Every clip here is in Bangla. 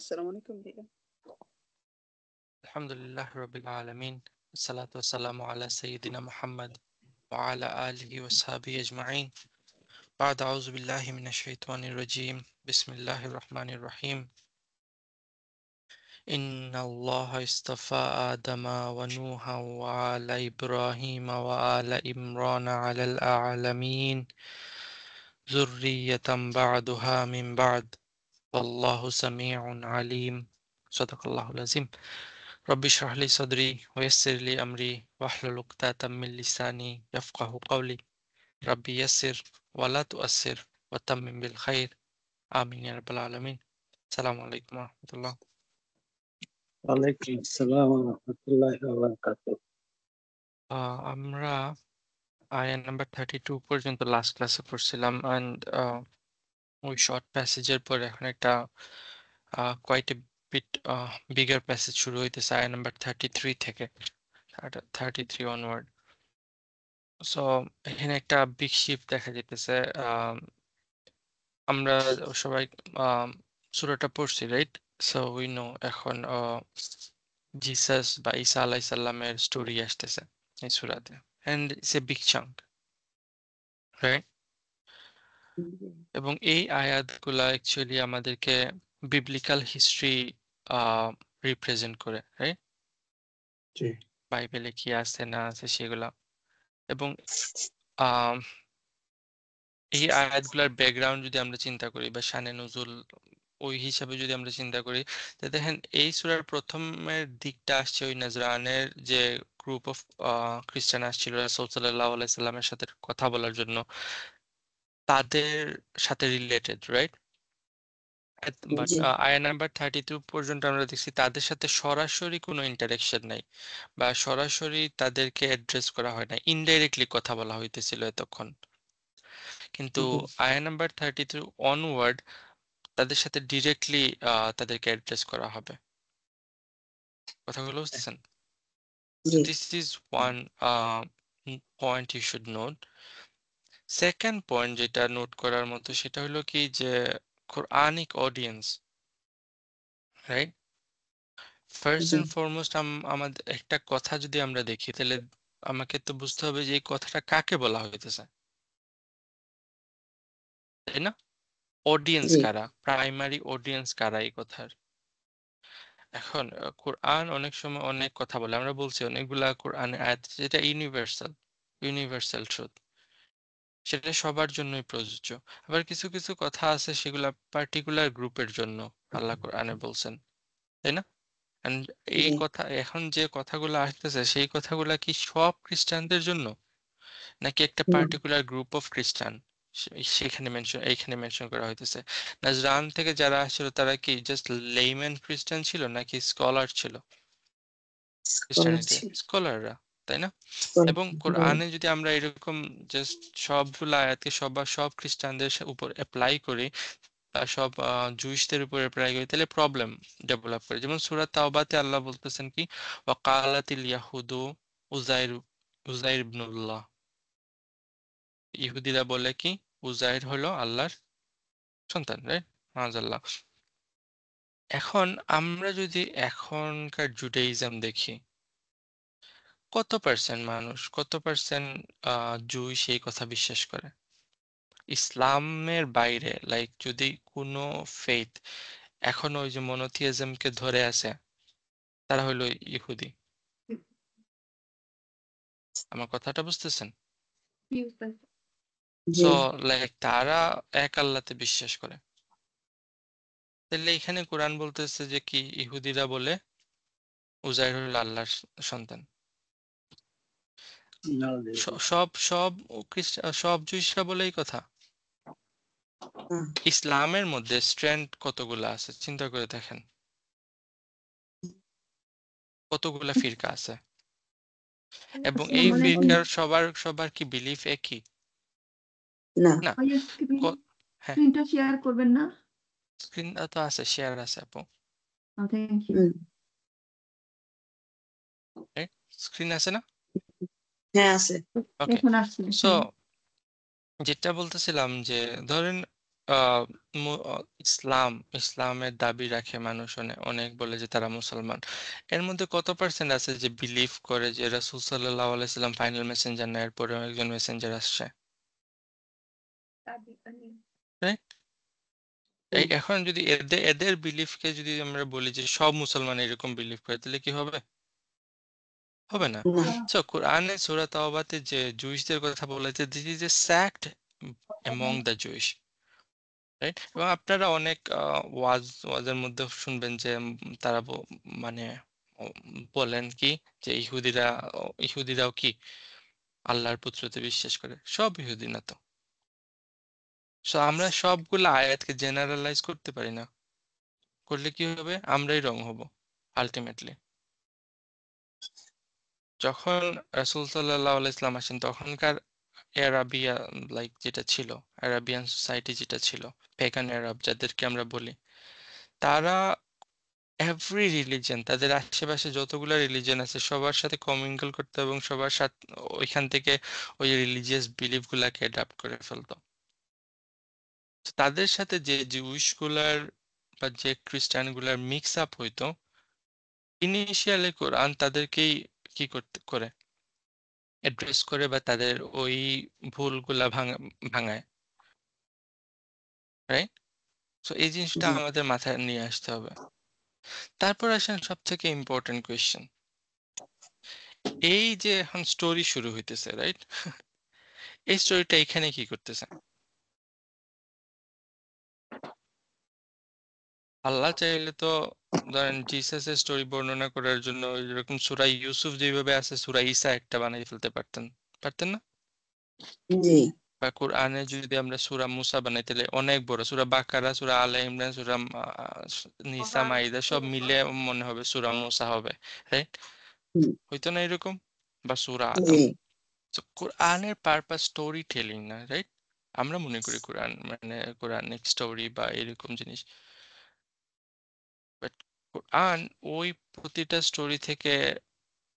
السلام عليكم ভাইয়া। الحمد لله رب العالمين والصلاة والسلام على سيدنا محمد وعلى آله وصحبه أجمعين. بعد أعوذ بالله من الشيطان الرجيم. بسم الله الرحمن الرحيم. إن الله اصطفى آدم ونوحا وآل إبراهيم وآل عمران على العالمين ذرية بعضها من بعد والله سميع عليم. صدق الله العظيم. رب اشرح لي صدري ويسر لي أمري واحلل عقدة من لساني يفقه قولي. ربي يسر ولا تؤسر وتمم بالخير. آمين يا رب العالمين. السلام عليكم ورحمة الله. ওয়ালাইকুম আসসালাম ওয়া রাহমাতুল্লাহি ওয়া বারাকাতুহু। আমরা আয়াত নাম্বার 32 পর্যন্ত লাস্ট ক্লাসে পড়ছিলাম and ওই শর্ট প্যাসেজের পর এখন একটা quite a bit bigger passage শুরু হইতেছে আয়াত নাম্বার 33 থেকে 33 অনওয়ার্ড। সো এখানে একটা বিগ শিফট দেখা যেতেছে। আমরা সবাই সূরাটা পড়ছি, রাইট? সো উই নো এখন জিসাস বা ঈসা আলাইহিস সালামের স্টোরি আসতেছে এই সূরাতে, and it's a big chunk, right? এবং এই আয়াতগুলা অ্যাকচুয়ালি আমাদেরকে বিবলিক্যাল হিস্ট্রি রিপ্রেজেন্ট করে, রাইট? জি বাইবেলে কি আছে না আছে সেগুলা। এবং আম, এই আয়াতগুলার ব্যাকগ্রাউন্ড যদি আমরা চিন্তা করি বা শানে নজুল ওই হিসাবে যদি আমরা চিন্তা করি, তো দেখেন এই সূরার প্রথমের দিকটা আসছে ওই নাজরানের যে গ্রুপ অফ খ্রিস্টান আসছিল রাসূল সাল্লাল্লাহু আলাইহি সাল্লামের সাথে কথা বলার জন্য, তাদের সাথে রিলেটেড, রাইট? বাট জি আয়া নাম্বার 32 পর্যন্ত আমরা দেখছি তাদের সাথে সরাসরি কোনো ইন্টারাকশন নাই বা সরাসরি তাদেরকে অ্যাড্রেস করা হয় না, ইনডাইরেক্টলি কথা বলা হইতেছিল এতক্ষণ। কিন্তু আয়া নাম্বার 33 অনওয়ার্ড তাদের সাথে ডিরেক্টলি তাদেরকে অ্যাড্রেস করা হবে। কথাগুলো বুঝতেছেন? জি this is one point you should note. Second point যেটা নোট করার মতো সেটা হলো কি যে কোরআনিক অডিয়েন্স, রাইট? ফার্স্ট জি এন্ড ফরমোস্ট আমাদের একটা কথা যদি আমরা দেখি তাহলে আমাকে তো বুঝতে হবে যে এই কথাটা কাকে বলা হইতেছে, তাই না? অডিয়েন্স জি কারা, প্রাইমারি অডিয়েন্স কারা এই কথার। এখন কোরআন অনেক সময় অনেক কথা বলে, আমরা বলছি অনেকগুলা কোরআনের আয়াত যেটা ইউনিভার্সাল, ইউনিভার্সাল ট্রুথ, সেটা সবার জন্যই প্রযোজ্য। আবার কিছু কিছু কথা আছে সেগুলা পার্টিকুলার গ্রুপের জন্য আল্লাহ কোরআনে বলছেন, তাই না? And এই জি কথা এখন যে কথাগুলো আসতেছে সেই কথাগুলা কি সব খ্রিস্টানদের জন্য নাকি একটা না পার্টিকুলার গ্রুপ অফ খ্রিস্টান সেখানে এইখানে মেনশন করা হইতেছে? নাজরান থেকে যারা আসছিল তারা কি জাস্ট লেইম্যান খ্রিস্টান ছিল নাকি স্কলার ছিল? স্কলার খ্রিস্টানিটি ছিল স্কলাররা, তাই না? স্কলার এবং কোরআনে যদি আমরা এরকম জাস্ট সবগুলো আয়াতকে সব খ্রিস্টানদের উপর অ্যাপ্লাই করি বা সব জুইশদের উপর অ্যাপ্লাই করি তাহলে প্রবলেম ডেভেলপ করে। যেমন সূরা তাওবাতে আল্লাহ বলতেছেন কি ওয়াকালাতিল ইয়াহুদু উজাইর উজাইর ইবনুল্লাহ, ইহুদিরা বলে কি উজাইর হলো আল্লাহর সন্তান, রাইট? মাযাল্লাহ। এখন আমরা যদি এখনকার জুডাইজম দেখি, কত পার্সেন্ট মানুষ, কত পার্সেন্ট জুই সেই কথা বিশ্বাস করে? ইসলামের বাইরে লাইক যদি কোনো ফেথ এখনো ওই যে মনোথিইজমকে ধরে আছে, তারা হলো ইহুদি। আমার কথাটা বুঝতেছেন? জি সো লাইক তারা এক আল্লাহতে বিশ্বাস করে। তাহলে এখানে কোরআন বলতেছে যে কি ইহুদিরা বলে উজাইর হলো আল্লাহর সন্তান। সব সব সব জুইশরা বলে এই কথা। ইসলামের মধ্যে স্ট্র্যান্ড কতগুলা আছে চিন্তা করে দেখেন, কতগুলা ফিরকা আছে এবং এই আসসালামু আলাইকুম ফিরকার সবার সবার কি বিলিফ একই? না না। ভাইয়া স্ক্রিন হ্যাঁ, স্ক্রিনটা শেয়ার করবেন না? স্ক্রিন তো আছে, শেয়ার আছে আপু, থ্যাংক ইউ। স্ক্রিন আছে না? হ্যাঁ আছে ওকে। এখন আসছে, সো হ্যাঁ। যেটা বলতেছিলাম যে ধরেন আহ, ইসলামের দাবি রাখে মানুষ, অনেক অনেক বলে যে তারা মুসলমান। এর মধ্যে কত পার্সেন্ট আছে যে বিলিভ করে যে রাসূল সাল্লাল্লাহু আলাইহি সাল্লাম ফাইনাল মেসেঞ্জার না, এরপরেও একজন মেসেঞ্জার আসছে, রাইট? এই এখন যদি এদের এদের বিলিফকে যদি আমরা বলি যে সব মুসলমান এরকম বিলিভ করে, তাহলে কি হবে? হবে না। না সো কোরআনে সূরা তাওবাতে যে জুইশদের কথা বলেছে, this is a sect among the Jewish, right? এবং আপনারা অনেক ওয়াজের মধ্যে শুনবেন যে তারা মানে বলেন কি যে ইহুদিরাও কি আল্লাহর পুত্রতে বিশ্বাস করে? সব ইহুদি না তো। সো আমরা সবগুলো আয়াতকে জেনারেলাইজ করতে পারি না, করলে কি হবে? আমরাই রং হব আলটিমেটলি। যখন রাসূল সাল্লাল্লাহু আলাইহি ইসলাম আসেন, তখনকার অ্যারাবিয়া, লাইক যেটা ছিল, অ্যারাবিয়ান সোসাইটি যেটা ছিল, পেগান অ্যারাব যাদেরকে আমরা বলি, তারা এভরি রিলিজিয়ন, তাদের আশেপাশে যতগুলো রিলিজিয়ন আছে সবার সাথে কমিউনিকেট করতো এবং সবার সাথে ওইখান থেকে ওই রিলিজিয়াস বিলিফ গুলাকে অ্যাডাপ্ট করে ফেলতো। তো তাদের সাথে যে জিউস গুলার বা যে খ্রিস্টান গুলার মিক্স আপ হইতো, ইনিশিয়ালি কোরআন তাদেরকেই কি করে অ্যাড্রেস করে বা তাদের ওই ভুলগুলা ভাঙায়, রাইট? সো এই জিনিসটা জি আমাদের মাথায় নিয়ে আসতে হবে। তারপর আসেন সব থেকে ইম্পর্টেন্ট কোয়েশ্চেন, এই যে এখন স্টোরি শুরু হইতেছে, রাইট? এই স্টোরিটা এখানে কি করতেছে? আল্লাহ চাইলে তো ধরেন জিসাসের স্টোরি বর্ণনা করার জন্য এরকম সূরা ইউসুফ যেভাবে আছে, সূরা ঈসা একটা বানিয়ে ফেলতে পারতেন, পারতেন না? জি বা কোরআনে যদি আমরা সূরা মুসা বানাই, তাহলে অনেক বড় সূরা বাকারা, সূরা আলে ইমরান, সূরা নিসা, মাইদা সব মিলে মনে হবে সূরা মুসা হবে, রাইট? হুম, হইতো না এরকম? বা সূরা আদম। জি তো কোরআনের পারপাস স্টোরি টেলিং না, রাইট? আমরা মনে করি কোরআন মানে কোরআনিক স্টোরি বা এরকম জিনিস, বাট কোরআন ওই প্রতিটা স্টোরি থেকে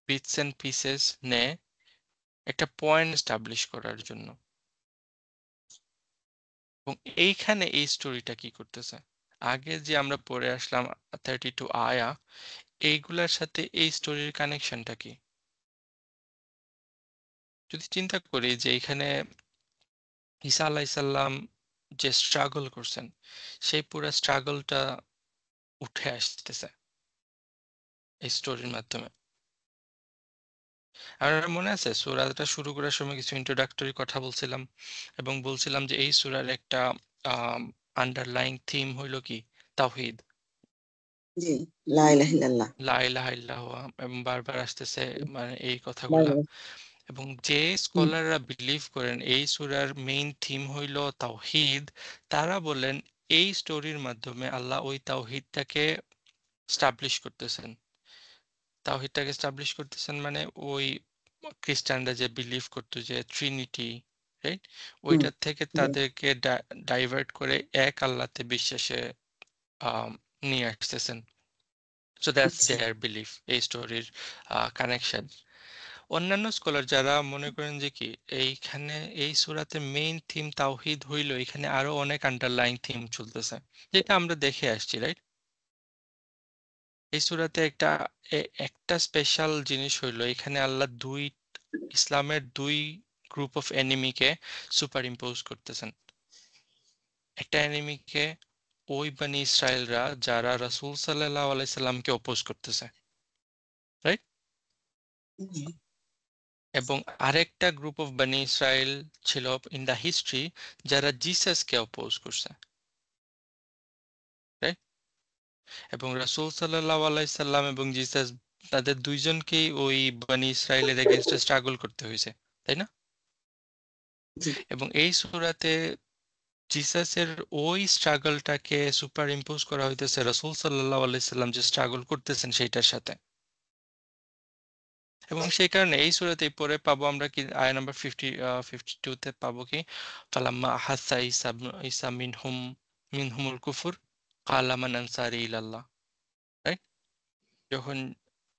বিটস এন্ড পিসেস নেয় একটা পয়েন্ট এস্টাবলিশ করার জন্য। এবং এইখানে এই স্টোরিটা কি করতেছে? আগে যে আমরা পড়ে আসলাম 32 আয়া, এইগুলার সাথে এই স্টোরির কানেকশনটা কি? যদি চিন্তা করি যে এখানে ঈসা আলাইসাল্লাম যে স্ট্রাগল করছেন, সেই পুরো স্ট্রাগলটা উঠে আসতেছে এই স্টোরির মাধ্যমে। আমার মনে আছে সূরাটা শুরু করার সময় কিছু ইন্ট্রোডাক্টরি কথা বলছিলাম এবং বলছিলাম যে এই সূরার একটা আন্ডারলাইং থিম হইল কি? তাওহীদ, জি লা ইলাহা ইল্লাল্লাহ লা ইলাহা ইল্লাল্লাহ, এবং বারবার আসতেছে মানে এই লা কথাগুলা। ইলাহা এবং যে হুম, স্কলাররা বিলিভ করেন এই সূরার মেইন থিম হইল তাওহীদ, তারা বলেন এই স্টোরির মাধ্যমে আল্লাহ ওই তাওহীদটাকে স্টাবলিশ করতেছেন। তাওহীদটাকে স্টাবলিশ করতেছেন মানে ওই খ্রিস্টানরা যে বিলিভ করতো যে ট্রিনিটি, রাইট? হুম, ওইটার থেকে জি তাদেরকে ডাইভার্ট করে এক আল্লাহতে বিশ্বাসে আম, নিয়ে আসতেছেন। সো দ্যাটস আচ্ছা দেয়ার বিলিফ, এই স্টোরির কানেকশন। অন্যান্য স্কলার যারা মনে করেন যে কি এইখানে এই সূরাতে মেইন থিম তাওহীদ হইল, এখানে আরো অনেক আন্ডারলাইং থিম চলতেছে, যেটা আমরা দেখে আসছি, রাইট? এই সূরাতে একটা স্পেশাল জিনিস হইলো, এখানে আল্লাহ ইসলামের দুই গ্রুপ অফ এনিমিকে সুপার ইম্পোজ করতেছেন। একটা এনিমিকে ওই বানি ইসরায়েলরা যারা রাসূল সাল্লাল্লাহু আলাইহি সাল্লামকে অপোজ করতেছে, রাইট? জি এবং আরেকটা গ্রুপ অফ বানি ইসরায়েল ছিল ইন দা হিস্ট্রি যারা জিসাসকে অপোজ করছে, রাইট? এবং রাসূল সাল্লাল্লাহু আলাইহি সাল্লাম এবং জিসাস, তাদের দুইজনকেই ওই বানি ইসরায়েলের এগেইনস্টে স্ট্রাগল করতে হয়েছে, তাই না? জি এবং এই সূরাতে জিসাসের ওই স্ট্রাগলটাকে সুপার ইম্পোজ করা হইতেছে রাসূল সাল্লাল্লাহু আলাইহি সাল্লাম যে স্ট্রাগল করতেছেন সেইটার সাথে। এবং সেই কারণে এই সূরাতেই পরে পাবো আমরা কি আয়া নাম্বার 52 তে পাবো কি ফালাম্মা আহাসা ঈসা মিনহুমুল কুফর ক্বালা মান আনসারি ইলাল্লাহ, রাইট? যখন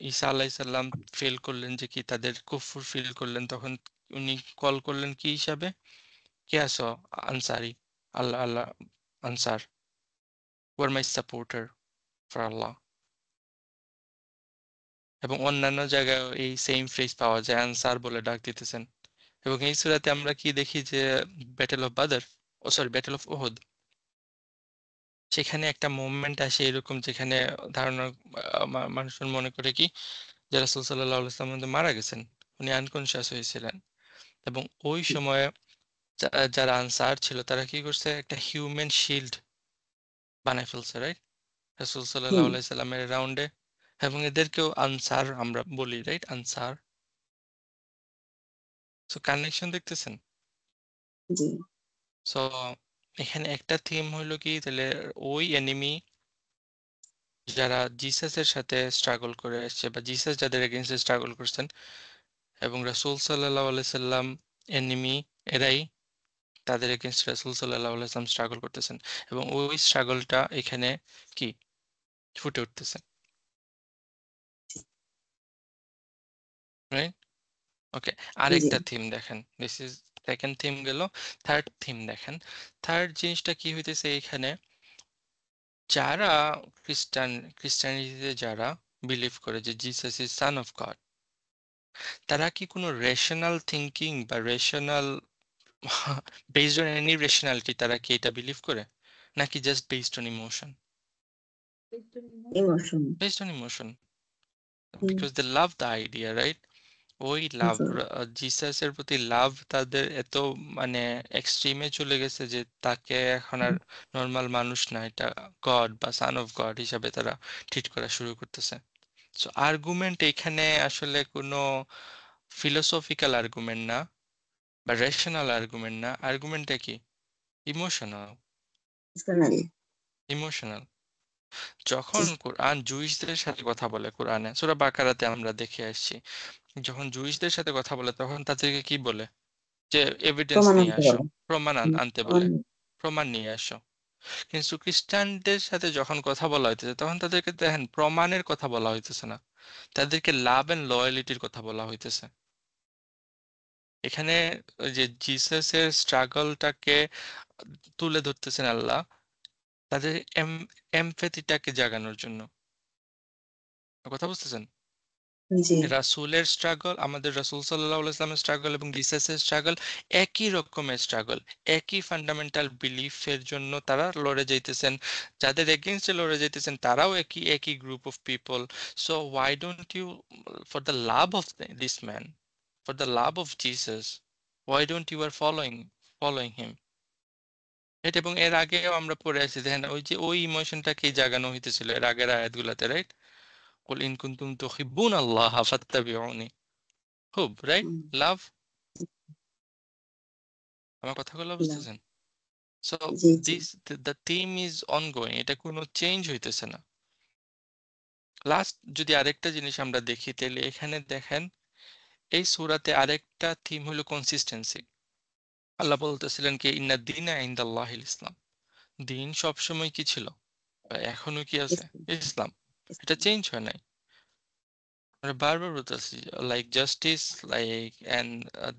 ঈসা আলাইহিস সালাম ফিল করলেন যে কি তাদের কুফর ফিল করলেন, তখন উনি কল করলেন কি হিসাবে? কে আছো? আনসারি, আল্লাহ আল্লাহ Ansar were my supporter for Allah. এবং অন্যান্য জায়গায় এই সেম ফ্রেজ পাওয়া যায়, আনসার বলে ডাক দিতেছেন। এবং এই সূরাতে আমরা কি দেখি যে ব্যাটেল অফ বাদর, ব্যাটেল অফ উহুদ, সেখানে একটা মুভমেন্ট আসে এরকম, যেখানে ধারণা মানুষজন মনে করে কি যে রাসূল সাল্লাল্লাহু আলাইহি ওয়াসাল্লাম মারা গেছেন, উনি আনকনশিয়াস হয়েছিলেন। এবং ওই সময়ে যারা আনসার ছিল তারা কি করছে, একটা হিউম্যান শিল্ড বানায় ফেলছে, রাইট, রাসূল সাল্লাল্লাহু আলাইহি সাল্লামের রাউন্ডে। এবং এদেরকেও আনসার আমরা বলি, রাইট, আনসার। সো কানেকশন দেখতেছেন? জি সো এখানে একটা থিম হইলো কি, তাহলে ওই এনিমি যারা জিসাসের সাথে স্ট্রাগল করে আসছে, বা জিসাস যাদের এগেইনস্টে স্ট্রাগল করছেন, এবং রাসূল সাল্লাল্লাহু আলাইহি সাল্লাম এনিমি এরাই তাদের এগেইনস্ট রাসূল সাল্লাল্লাহু আলাইহি সাল্লাম স্ট্রাগল করতেছেন। এবং ওই স্ট্রাগলটা এখানে কি ফুটে উঠতেছে, রাইট? ওকে, জি আরেকটা থিম দেখেন, দিস ইজ সেকেন্ড থিম গেল। থার্ড থিম দেখেন, থার্ড জিনিসটা কি হইতেছে এখানে, যারা ক্রিশ্চিয়ানিটিতে যারা বিলিভ করে যে Jesus is son of God, তারা কি কোনো রেশনাল থিঙ্কিং বা rational based on any rationality তারা কি এটা বিলিভ করে, নাকি just based on emotion? Emotion based on emotion, because they love the idea, right? ওই লাভ, জিসাসের প্রতি লাভ তাদের এত মানে এক্সট্রিমে চলে গেছে যে তাকে এখন আর নর্মাল মানুষ না, এটা গড বা সান অফ গড হিসাবে তারা ট্রিট করা শুরু করতেছে। সো আর্গুমেন্ট এখানে আসলে কোনো ফিলোসফিক্যাল আর্গুমেন্ট না বা রেশনাল আর্গুমেন্ট না, আর্গুমেন্টটা কি ইমোশনাল। Emotionally emotional. যখন কোরআন জুইশদের সাথে কথা বলে, কোরআনে সূরা বাকারাতে আমরা দেখে আসছি, যখন জুইশদের সাথে কথা বলে তখন তাদেরকে কি বলে, যে এভিডেন্স প্রমাণ নিয়ে আনতে আসো, বলো প্রমাণ আনতে বলে, প্রমাণ নিয়ে আসো। কিন্তু খ্রিস্টানদের সাথে যখন কথা বলা হইতেছে তখন তাদেরকে দেখেন প্রমাণের কথা বলা হইতেছে না, তাদেরকে লাভ এন্ড লয়ালিটির কথা বলা হইতেছে। এখানে ওই যে জিসাসের স্ট্রাগলটাকে তুলে ধরতেছেন আল্লাহ, তাদের এমপ্যাথিটাকে জাগানোর জন্য। কথা বুঝতেছেন? জি রাসূলের স্ট্রাগল, আমাদের রাসূল সাল্লাল্লাহু আলাইহি ওয়াসাল্লামের স্ট্রাগল এবং জিসাসের স্ট্রাগল একই রকমের স্ট্রাগল, একই ফান্ডামেন্টাল বিলিফের জন্য তারা লড়ে যাইতেছেন। যাদের এগেইনস্টে লড়ে যাইতেছেন তারাও একই একই group of people. So why don't you, for the love of this man, for the love of Jesus, why don't you are following him? এটা, এবং এর আগেও আমরা পড়ে আছি, দেখেন ওই যে ওই ইমোশনটাকেই জাগানো হইতেছিল এর আগের আয়াতগুলাতে, রাইট? কুল ইন কুনতুম তুহিব্বুনাল্লাহ ফাত্তাবিউনি, খুব, রাইট, লাভ। আমার কথাগুলো বুঝতেছেন? So G G this, the theme is ongoing, এটা কোনো চেঞ্জ হইতেছে না। লাস্ট যদি আরেকটা জিনিস আমরা দেখি তাহলে এখানে দেখেন এই সূরাতে আরেকটা থিম হলো কনসিস্টেন্সি। আল্লাহ বলতেছিলেন কি ইন্না দীনা ইনদাল্লাহিল ইসলাম, দিন সবসময় কি ছিল বা এখনো কি আছে, ইসলাম। এটা চেঞ্জ হয় নাই। আমরা বারবার বলতেছি লাইক জাস্টিস, লাইক এন্ড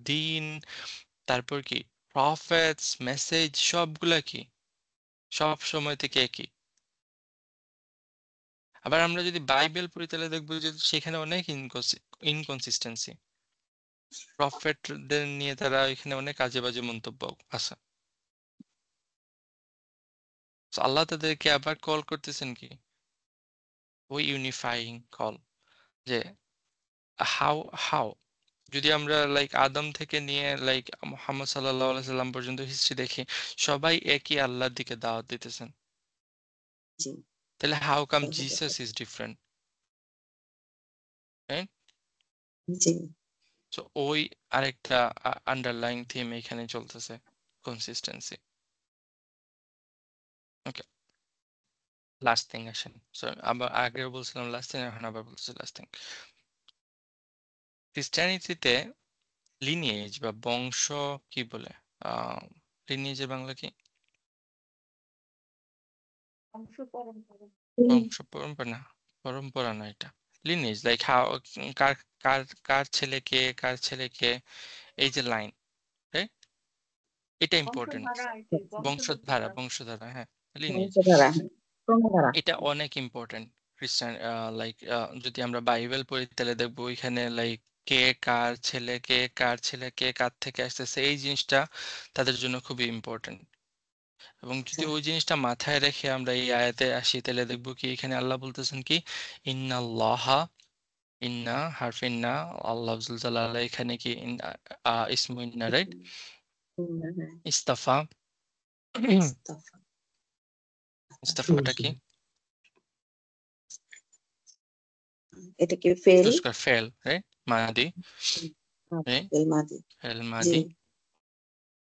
দিন, তারপর কি প্রফেটস, মেসেজ, সবগুলা কি সব সময় থেকে একই। আবার আমরা যদি বাইবেল পড়ি তাহলে দেখবো যে সেখানে অনেক ইনকনসিস্টেন্সি, প্রফেটদের নিয়ে তারা এখানে অনেক আজে বাজে মন্তব্য আছে। So আল্লাহ তাদেরকে আবার কল করতেছেন কি ওই ইউনিফাইং কল, যে হাউ হাউ যদি আমরা লাইক আদম থেকে নিয়ে লাইক মুহাম্মদ সাল্লাল্লাহু আলাইহি সাল্লাম পর্যন্ত হিস্ট্রি দেখি, সবাই একই আল্লাহর দিকে দাওয়াত দিতেছেন। জি তাহলে how come Jesus is different, right? জি সো ওই আরেকটা আন্ডারলাইং থিম এখানে চলতেছে, কনসিস্টেন্সি। ওকে, লাস্ট থিং আসেন। সো আবার আগেও বলছিলাম লাস্ট থিং, এখন আবার বলছি লাস্ট থিং। ক্রিস্টিয়ানিটিতে লিনিয়েজ বা বংশ কি বলে, লিনিয়েজের বাংলা কি? বংশ পরম্পরা না, পরম্পরা না, এটা লিনিয়েজ, লাইক হাউ, কার কার কার ছেলে কে, কার ছেলে কে, এই যে লাইন, এটা ইম্পর্টেন্ট। বংশধারা, বংশধারা, হ্যাঁ। লিনিয়েজ বংশ দ্বারা, ক্রম দ্বারা। এটা অনেক ইম্পর্টেন্ট খ্রিস্টান যদি আমরা বাইবেল পড়ি তাহলে দেখবো এখানে লাইক কে কার ছেলে, কে কার ছেলে, কে কার থেকে আসতেছে, এই জিনিসটা তাদের জন্য খুবই ইম্পর্টেন্ট। এবং যদি আচ্ছা, ওই জিনিসটা মাথায় রেখে আমরা এই আয়াতে আসি তাহলে দেখবো কি এখানে আল্লাহ বলতেছেন কি ইন্নাল্লাহা, ইন্না হারফ ইন্না, আল্লাহ জালালা এখানে কি ইসমু ইন্না, রাইট? হ্যাঁ, ইস্তাফা ইস্তফা। ইস্তাফাটা কি? এটা কি ফেল? চুজ কর ফেল, রাইট? মাদি, রাইট? ফেল মাদি। ফেল জি, মাদি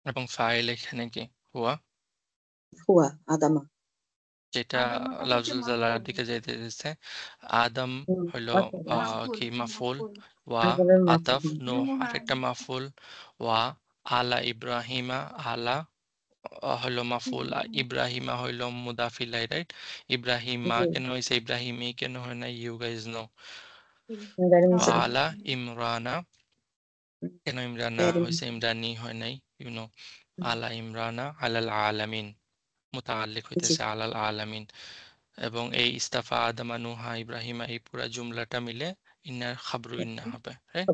এবং ফাইল এখানে কি হুয়া, হুয়া, আদামা। যেটা আদামাটা হচ্ছে লাফজুল জালার মাফউল। দিকে যাইতে দিচ্ছে। আদম হইল আচ্ছা, মাফউল, কি মাফুল, মাফউল। ওয়া আদামের আতাফ মাধ্যমে। নো আরেকটা মাফুল, ওয়া আলা ইব্রাহিমা, আলা হইল মাফুল, ইব্রাহিমা হইল মুদাফিলাই, রাইট? ইব্রাহিমা জি, কেন হয়েছে, ইব্রাহিমি কেন হয় না, ইউ গাইজ নো। গাড়ি ওয়া মিশে। আলা ইমরানা, কেন ইমরানা গাড়ি হয়েছে, ইমরানি হয় নাই, ইউ নো। আলা ইমরানা আলাল আলামিন, মুতাআল্লিক জি, হইতেছে আলাল আলামিন। এবং এই ইস্তাফা আদমা নুহা ইব্রাহিমা এই পুরা জুমলাটা মিলে ইন্নার খাবরু ইন্না হবে, রাইট?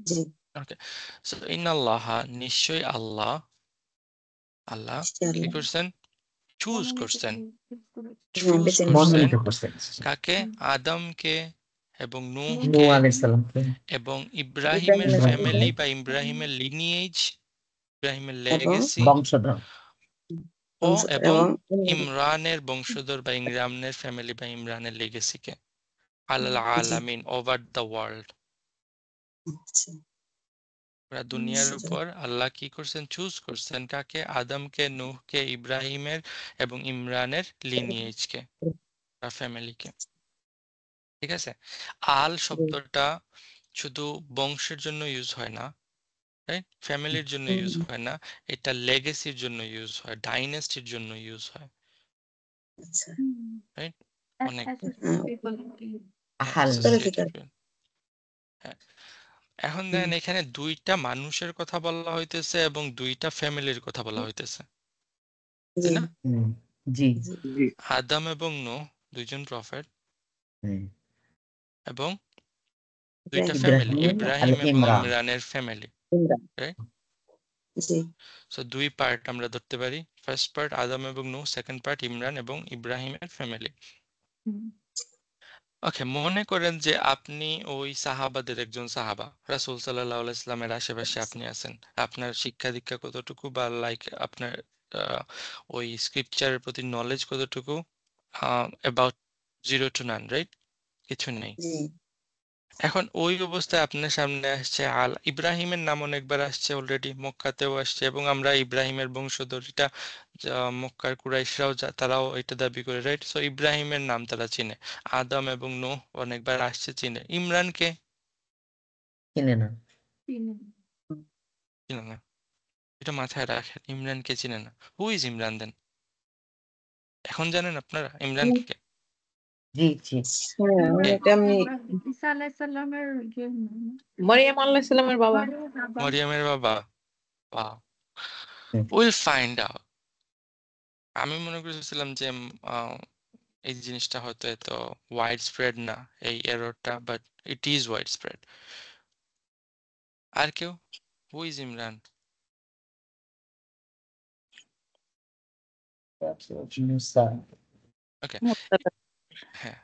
জি, ওকে, সো ইন্নাল্লাহা নিশ্চয় আল্লাহ, আল্লাহ কি আল্লাহ। করছেন? চুজ করছেন, হ্যাঁ, চুজ বেছে নিয়েছেন। করছেন মনোনীত করছেন কাকে? আদমকে এবং নূহ নূহকে আলাইহিস সালামকে এবং ইব্রাহিমের ইব্রাহিমের ফ্যামিলি family বা ইব্রাহিমের লিনিয়েজ, ইব্রাহিমের এবং লেগেসি বংশধর ও বংশধর এবং এবং ইমরানের বংশধর বা ইমরানের ফ্যামিলি বা ইমরানের লেগেসিকে আলাল জি, আলামিন, ওভার দ্য ওয়ার্ল্ড, আচ্ছা, পুরা দুনিয়ার সুতরাং, উপর আল্লাহ কি করছেন? চুজ করছেন কাকে? আদমকে, নূহকে, ইব্রাহিমের এবং ইমরানের লিনিয়েজকে বা ফ্যামিলিকে। ঠিক আছে? আল শব্দটা শুধু বংশের জন্য ইউজ হয় না, রাইট? ফ্যামিলির জন্য ইউজ হয় না, এটা লেগেসির জন্য ইউজ হয়, ডাইনেস্টির জন্য ইউজ হয়, আচ্ছা, রাইট? অনেক আহাল Historical. হ্যাঁ। এখন দেখেন এখানে দুইটা মানুষের কথা বলা হইতেছে এবং দুইটা ফ্যামিলির কথা বলা হইতেছে, তাই জি, না? জি জি, জি, আদম এবং নূহ দুইজন প্রফেট হুম। এবং দুইটা ইব্রাহিম, ফ্যামিলি, ইব্রাহিম আর ইব্রাহিম এবং ইমরান ইমরানের ফ্যামিলি, ইমরান, রাইট? জি, সো দুই পার্ট আমরা ধরতে পারি, ফার্স্ট পার্ট আদম এবং নূহ, সেকেন্ড পার্ট ইমরান এবং ইব্রাহিমের ফ্যামিলি। ওকে, মনে করেন যে আপনি ওই সাহাবাদের একজন সাহাবা, রাসূল সাল্লাল্লাহু আলাইহি সাল্লামের আশেপাশে আপনি আছেন, আপনার শিক্ষা দীক্ষা কতটুকু বা লাইক আপনার ওই স্ক্রিপচারের প্রতি নলেজ কতটুকু, অ্যাবাউট 0 to none, রাইট? কিছু নেই। জি, এখন ওই অবস্থায় আপনার সামনে আসছে ইব্রাহিমের নাম অনেকবার আসছে অলরেডি, মক্কাতেও আসছে এবং আমরা ইব্রাহিমের বংশধর, এটা মক্কার কুরাইশরাও তারাও এটা দাবি করে, রাইট? সো ইব্রাহিমের নাম তারা চিনে, আদম এবং নূহ অনেকবার আসছে, চিনে। ইমরানকে চিনে না চিনে না, এটা মাথায় রাখেন, ইমরানকে চিনে না। হু ইজ ইমরান দেন? এখন জানেন আপনারা ইমরান কে? জি জি হ্যাঁ, এটা আমি ঈসা আলাইহিস সালামের যে মরিয়ম আলাইহিস সালামের বাবা। মরিয়মের বাবা। Wow. হুম। We'll find out. আমি মনে করেছিলাম যে এই জিনিসটা হয়তো এত ওয়াইড স্প্রেড না, এই এররটা, but it is wide spread. আর কেউ? Who is Imran? মুসা ওকে, হ্যাঁ,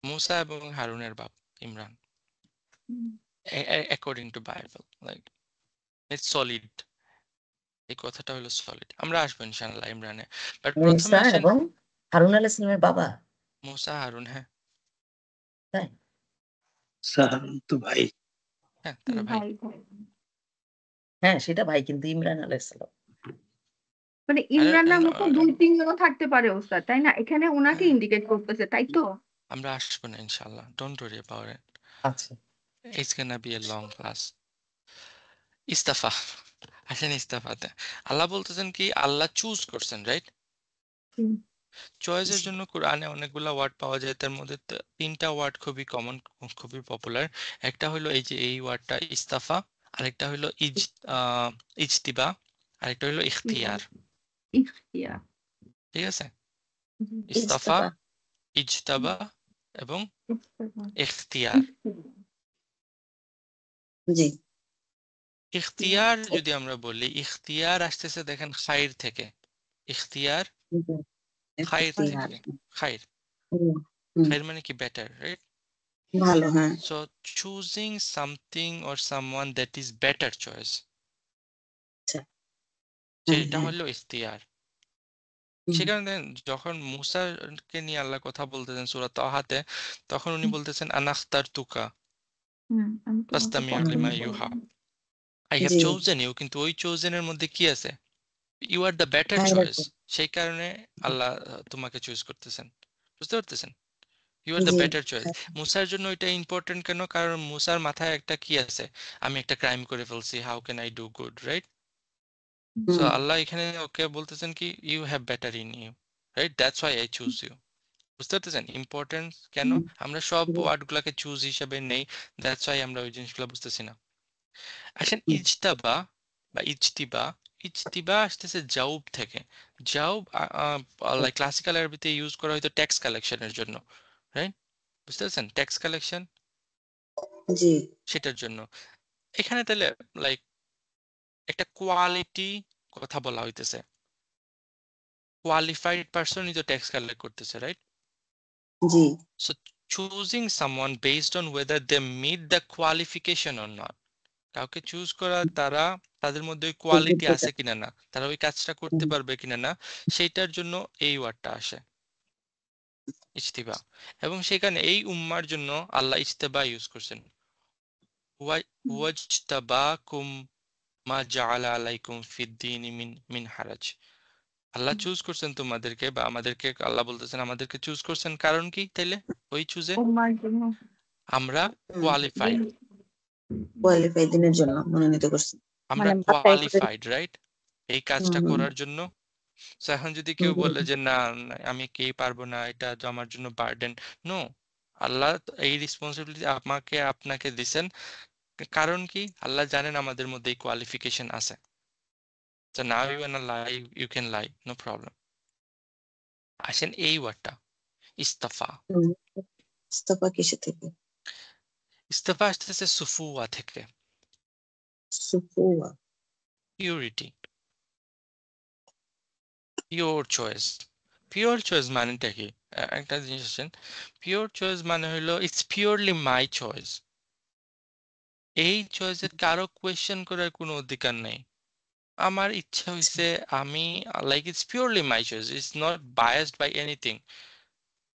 মুসা এবং হারুনের বাপ Imran, according to Bible, like it's solid, এই কথাটা হলো সলিড। আমরা আসবো ইনশাআল্লাহ ইমরানে, বাট প্রথমে মুসা আসেন এবং হারুন আলাইহিস সালামের বাবা, মুসা হারুন, হ্যাঁ তাই? সাহারুন তো ভাই। হ্যাঁ তারা ভাই। হ্যাঁ সেটা ভাই, কিন্তু ইমরান আলাইহিস সালাম মানে আরে ইমরানের মতো 2-3 জনও থাকতে পারে ওস্তাদ, তাই না? এখানে ওনাকে ইন্ডিকেট করতেছে, তাই তো? আমরা আসবো না ইনশাআল্লাহ, ডোন্ট ওয়ারি অ্যাবাউট ইট, আচ্ছা it's gonna be a long class. ইস্তাফা, আসেন ইস্তাফাতে। আল্লাহ বলতেছেন কি আল্লাহ চুজ করছেন, রাইট? হুম। চয়েসের জন্য কোরআনে অনেকগুলা ওয়ার্ড পাওয়া যায়, তার মধ্যে তিনটা ওয়ার্ড খুবই কমন, খুবই পপুলার। একটা হলো এই যে এই ওয়ার্ডটা ইস্তাফা, আরেকটা হলো ইজতিবা, আরেকটা হলো ইখতিয়ার। ইখতিয়ার। ঠিক আছে? ইস্তাফা, ইজতাবা। ইজতাবা এবং ইস্তেফা। ইখতিয়ার। জি ইখতিয়ার যদি আমরা বলি, ইখতিয়ার আসতেছে দেখেন খাইর থেকে। ইখতিয়ার জি, খাইর ইখতিয়ার। থেকে। খাইর, হুম, হুম, খাইর মানে কি বেটার, রাইট? ভালো, হ্যাঁ। So choosing something or someone that is better choice, আচ্ছা, হ্যাঁ, সেটা হ্যাঁ। হলো ইখতিয়ার। হুম, সে কারণে যখন মুসাকে নিয়ে আল্লাহ কথা বলতেছেন সূরা তাহাতে, তখন উনি বলতেছেন আনাখতারতুকা আমি তোমাকে ফাসতামিউ পছন্দ লিমা করি। ইউহা। আই হ্যাভ জি, চোজেন ইউ, কিন্তু ওই চোজেনের মধ্যে কি আছে? ইউ আর দ্য বেটার খায়ের চয়েস। আছে। সেই কারণে আল্লাহ তোমাকে চুজ করতেছেন। বুঝতে পারতেছেন? ইউ আর দ্য জি, বেটার চয়েস। মুসার জন্য এটা ইম্পর্টেন্ট কেন? কারণ মুসার মাথায় একটা কি আছে? আমি একটা ক্রাইম করে ফেলছি, how can I do good, right? So hmm, আল্লাহ এখানে ওকে বলতেছেন কি, you have better in you, right? That's why I choose you. বুঝতে পারতেছেন ইম্পর্টেন্স কেন? হুম, আমরা সব জি, ওয়ার্ড গুলাকে চুজ হিসেবে নেই, দ্যাটস ওয়াই আমরা ওই জিনিসগুলো বুঝতেছি না। আসেন হুম, ইজতাবা বা ইজতিবা। ইজতিবা আসতেছে জাউব থেকে। জাউব লাইক ক্লাসিক্যাল আরবিতে ইউজ করা হয়তো ট্যাক্স কালেকশনের জন্য, রাইট? বুঝতে পারছেন? ট্যাক্স কালেকশন, জি, সেটার জন্য। এখানে তাহলে লাইক একটা কোয়ালিটি কথা বলা হইতেছে। কোয়ালিফাইড পারসনই তো ট্যাক্স কালেক্ট করতেছে, right? G, So choosing someone based on whether they meet the qualification or not. কাউকে চুজ করা তারা তাদের মধ্যে ওই কোয়ালিটি যোগ্যতা। আছে কিনা না, তারা ওই কাজটা করতে হুম, পারবে কিনা না, সেইটার জন্য এই ওয়ার্ডটা আসে, ইজতিবা। এবং সেখানে এই উম্মার জন্য আল্লাহ ইজতিবা ইউজ করছেন। ওয়াজতাবাকুম মা জাআলা আলাইকুম ফিদ্দীন মিন মিন হারাজ। আল্লাহ চুজ করছেন তোমাদেরকে, বা আমাদেরকে আল্লাহ বলতেছেন আমাদেরকে চুজ করছেন, কারণ কি তাইলে? ওই চুজে উম্মার জন্য আমরা হুম, কোয়ালিফাইড, কোয়ালিফাই দিনের জন্য মনোনীত করছে। আমরা মানে বাছাই করে। Qualified, right? এই হুম, কাজটা হুম, করার জন্য। So এখন যদি কেউ হুম, বলে যে না না, আমি কেই পারবো না, এটা তো আমার জন্য বার্ডেন, নো। আল্লাহ এই রেসপন্সিবিলিটি আমাকে আপনাকে দিছেন, কারণ কি আল্লাহ জানেন আমাদের মধ্যে এই কোয়ালিফিকেশন আছে। So now you wanna lie, you can lie, no problem. আসেন এই ওয়ার্ডটা ইস্তাফা। হুম। ইস্তফা কিসে থেকে? ইস্তাফা আসতেছে সুফুয়া থেকে, সুফুয়া। Purity, pure choice. Pure choice মানেটা কি? একটা জিনিস আছেন, পিওর চয়েস মানে হলো ইটস পিওরলি মাই চয়েস। এই চয়েসের কারো কোয়েশ্চেন করার কোনো অধিকার নেই। আমার ইচ্ছা হইছে, আমি like it's purely my choice, it's not biased by anything,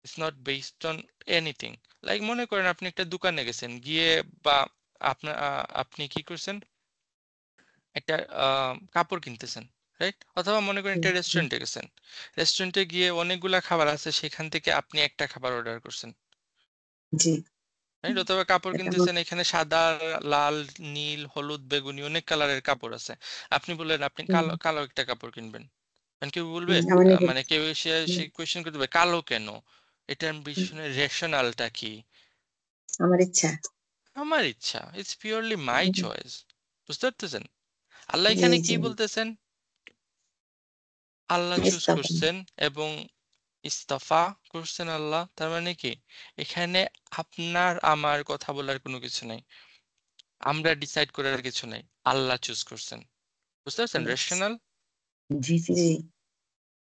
it's not based on anything. Like মনে করেন আপনি একটা দোকানে গেছেন গিয়ে, বা আপনার আপনি কি করছেন, একটা কাপড় কিনতেছেন, রাইট? অথবা মনে করেন হুম, একটা হুম, রেস্টুরেন্টে গেছেন, রেস্টুরেন্টে গিয়ে অনেকগুলা খাবার আছে, সেখান থেকে আপনি একটা খাবার অর্ডার করছেন, জি, রাইট? অথবা কাপড় এটা কিনতেছেন, এখানে সাদা, লাল, নীল, হলুদ, বেগুনি অনেক কালারের কাপড় আছে। আপনি বললেন আপনি হুম, কালো কালো একটা কাপড় কিনবেন। মানে কেউ বলবে, হুম, আমার নিজের। মানে কেউ এসে হুম, সে কোয়েশ্চেন করতে পারে কালো কেন, এটার হুম, পিছনে রেশনালটা কি? আমার ইচ্ছা। আমার ইচ্ছা, it's purely my hmm, choice. বুঝতে পারতেছেন? আল্লাহ জি, এখানে কি জি, বলতেছেন? আল্লাহ চুজ ইস্তফা। করছেন এবং ইস্তফা করছেন আল্লাহ। তার মানে কি এখানে আপনার আমার কথা বলার কোনো কিছু নাই, আমরা ডিসাইড করার কিছু নাই, আল্লাহ চুজ করছেন। বুঝতে পারছেন? Rational G G G,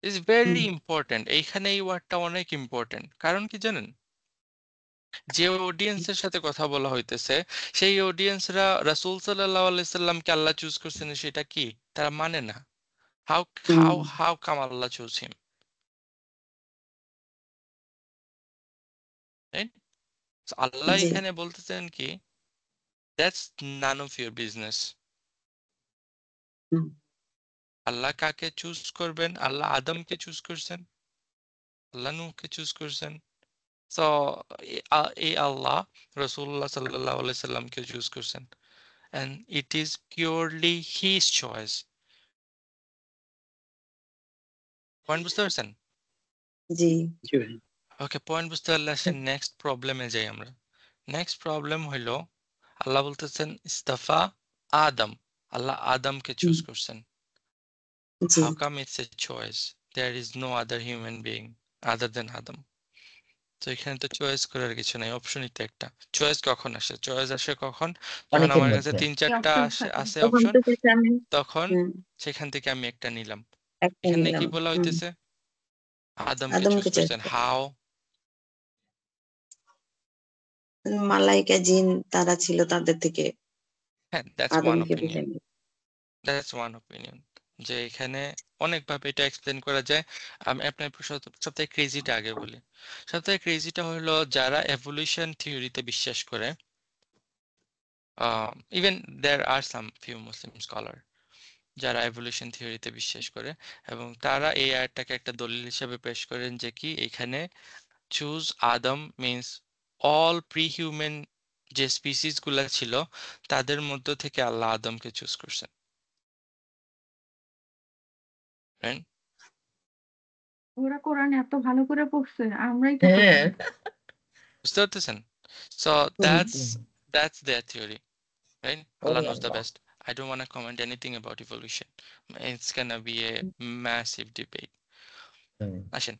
is hmm, very important. এইখানে এই ওয়ার্ডটা অনেক ইম্পর্টেন্ট, কারণ কি জানেন? যে অডিয়েন্সের সাথে কথা বলা হইতেছে, সেই অডিয়েন্সরা রাসূল সাল্লাল্লাহু আলাইহি সাল্লামকে আল্লাহ চুজ করছেন, সেটা কি তারা মানে না। How hmm, how how come আল্লাহ চুজ হিম, রাইট? আল্লাহ জি, এখানে বলতেছেন কি, that's none of your business. Hmm, আল্লাহ কাকে চুজ করবেন? আল্লাহ আদমকে চুজ করছেন, আল্লাহ নূহকে চুজ করছেন। সো এই আল্লাহ রাসূলুল্লাহ সাল্লাল্লাহু আলাইহি সাল্লামকে চুজ করছেন, and it is purely his choice. Point বুঝতে পারছেন? জি, জি ভাই। ওকে, পয়েন্ট বুঝতে পারলে আসেন নেক্সট প্রবলেমে যাই আমরা। নেক্সট প্রবলেম হইলো, আল্লাহ বলতেছেন ইস্তাফা আদম, আল্লাহ আদমকে হুম, চুজ করছেন। জি, How come it's a choice? There is no other human being. আদার দেন আদম। তো এখানে তো চয়েস করার কিছু নাই, অপশনই তো একটা। চয়েস কখন আসে? চয়েস আসে কখন? যখন অনেকের আমার কাছে মধ্যে 3-4টা অপশন আসে থাকে। আছে তখন অপশন, তো সেটা আমি তখন হুম, সেখান থেকে আমি একটা নিলাম। একটা এখানে নিলাম। কি বলা হইতেছে? আদমকে চুজ আদমকে চয়েস করছেন। করে। হাউ? মালাইকা জিন তারা ছিল, তাদের থেকে হ্যাঁ, দ্যাটস ওয়ান আদমকে বেছে অপিনিয়ন। নিল। দ্যাটস ওয়ান অপিনিয়ন যে এখানে অনেকভাবে এটা এক্সপ্লেন করা যায়। আমি আপনার সবথেকে ক্রেজিটা আগে বলি। সবথেকে ক্রেজিটা হলো যারা এভলিউশন থিওরিতে বিশ্বাস করে, ইভেন দেয়ার আর সাম ফিউ মুসলিম স্কলার যারা এভলিউশন থিওরিতে বিশ্বাস করে, এবং তারা এই আয়াতটাকে একটা দলিল হিসেবে পেশ করেন যে কি এখানে চুজ আদম মিন্স অল প্রি হিউম্যান যে স্পিসিস গুলা ছিল তাদের মধ্য থেকে আল্লাহ আদমকে চুজ করছেন। Right? ওরা কোরআন এত ভালো করে পড়ছে, আমরাই তো হ্যাঁ পড়ি। বুঝতে পারতেছেন? So hmm, that's their theory, right? Allah ওরে knows the Allah. best. I don't want to comment anything about evolution. It's gonna be a massive debate. হুম, আসেন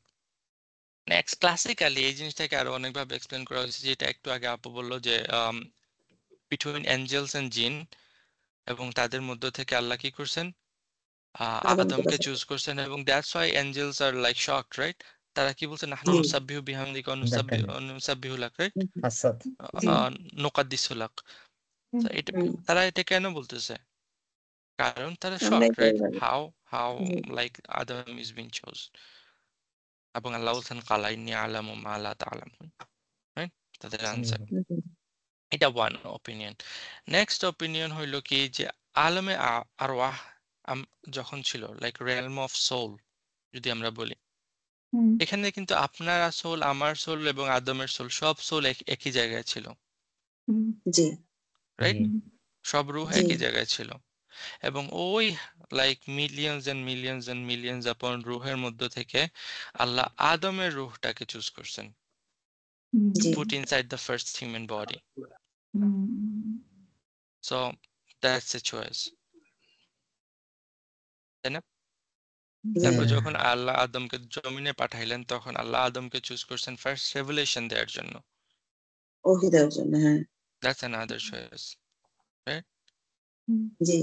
নেক্সট, ক্লাসিক্যালি এই জিনিসটাকে আরো অনেকভাবে এক্সপ্লেন করা হয়েছে, যেটা একটু আগে আপু বললো যে বিটুইন এঞ্জেলস এন্ড জিন, এবং তাদের মধ্য থেকে আল্লাহ কি করছেন? আদমকে আদমকে বাঁচাতে। চুজ করছেন, এবং that's why angels are like shocked, right? তারা কি বলছেন? নাহনু জি নুসাব্বিহু বিহামদিকা ওয়া দেখান নুসাব্বিহু লাক, রাইট? হুম, হাসাদ। জি নুকাদ্দিসু লাক। হুম, So এটা হুম, তারা এটা কেন বলতেছে? কারণ তারা আমরাই শকড, তো রাইট? এইভাবে হাউ জি like Adam is being chose, এবং আল্লাহ বলছেন কালা ইন্নী আ'লামু মা লা তা'লামুন, রাইট? তাদের আনসার। হুম, এটা ওয়ান অপিনিয়ন। নেক্সট অপিনিয়ন হইল কি যে আলমে আরওয়াহ যখন ছিল, লাইক রেলম অফ সোল যদি আমরা বলি, হুম, এখানে কিন্তু আপনার সোল, আমার সোল এবং আদমের সোল, সব সোল একই জায়গায় ছিল, হুম, জি রাইট? জি হুম, সব রুহ জি একই জায়গায় ছিল, এবং ওই like millions and millions and millions আপন রুহের মধ্য থেকে আল্লাহ আদমের রুহটাকে চুজ করছেন টু জি put inside the first human body. Hmm, so that's a choice, তাই না? তারপর হ্যাঁ, যখন আল্লাহ আদমকে জমিনে পাঠাইলেন, তখন আল্লাহ আদমকে চুজ করছেন ফার্স্ট রেভেলেশন দেওয়ার জন্য। ওহি দেওয়ার জন্য। হ্যাঁ that's another choice, right? Hmm, G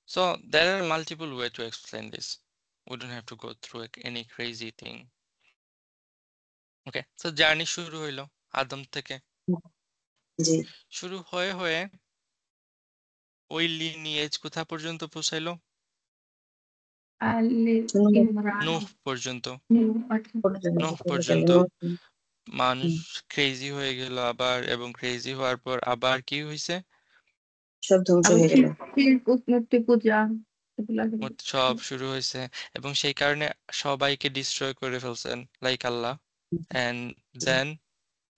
So there are multiple ways to explain this. We don't have to go through any crazy thing. Okay, so journey শুরু হইলো আদম থেকে, জি শুরু হয়ে হয়ে ওই লিনিয়েজ কোথা পর্যন্ত পৌঁছাইলো? আলে শুনুন ইমরান নূহ পর্যন্ত। আচ্ছা। নূহ পর্যন্ত পর্যন্ত হুম, মানুষ ক্রেজি হয়ে গেল আবার, এবং ক্রেজি হওয়ার পর আবার কি হয়েছে? সব ধ্বংস আবার হয়ে গেল। মূর্তি পূজা এগুলা হলো। সব শুরু হয়েছে, এবং সেই কারণে সবাইকে ডিস্ট্রয় করে ফেলছেন লাইক আল্লাহ, এন্ড জি দেন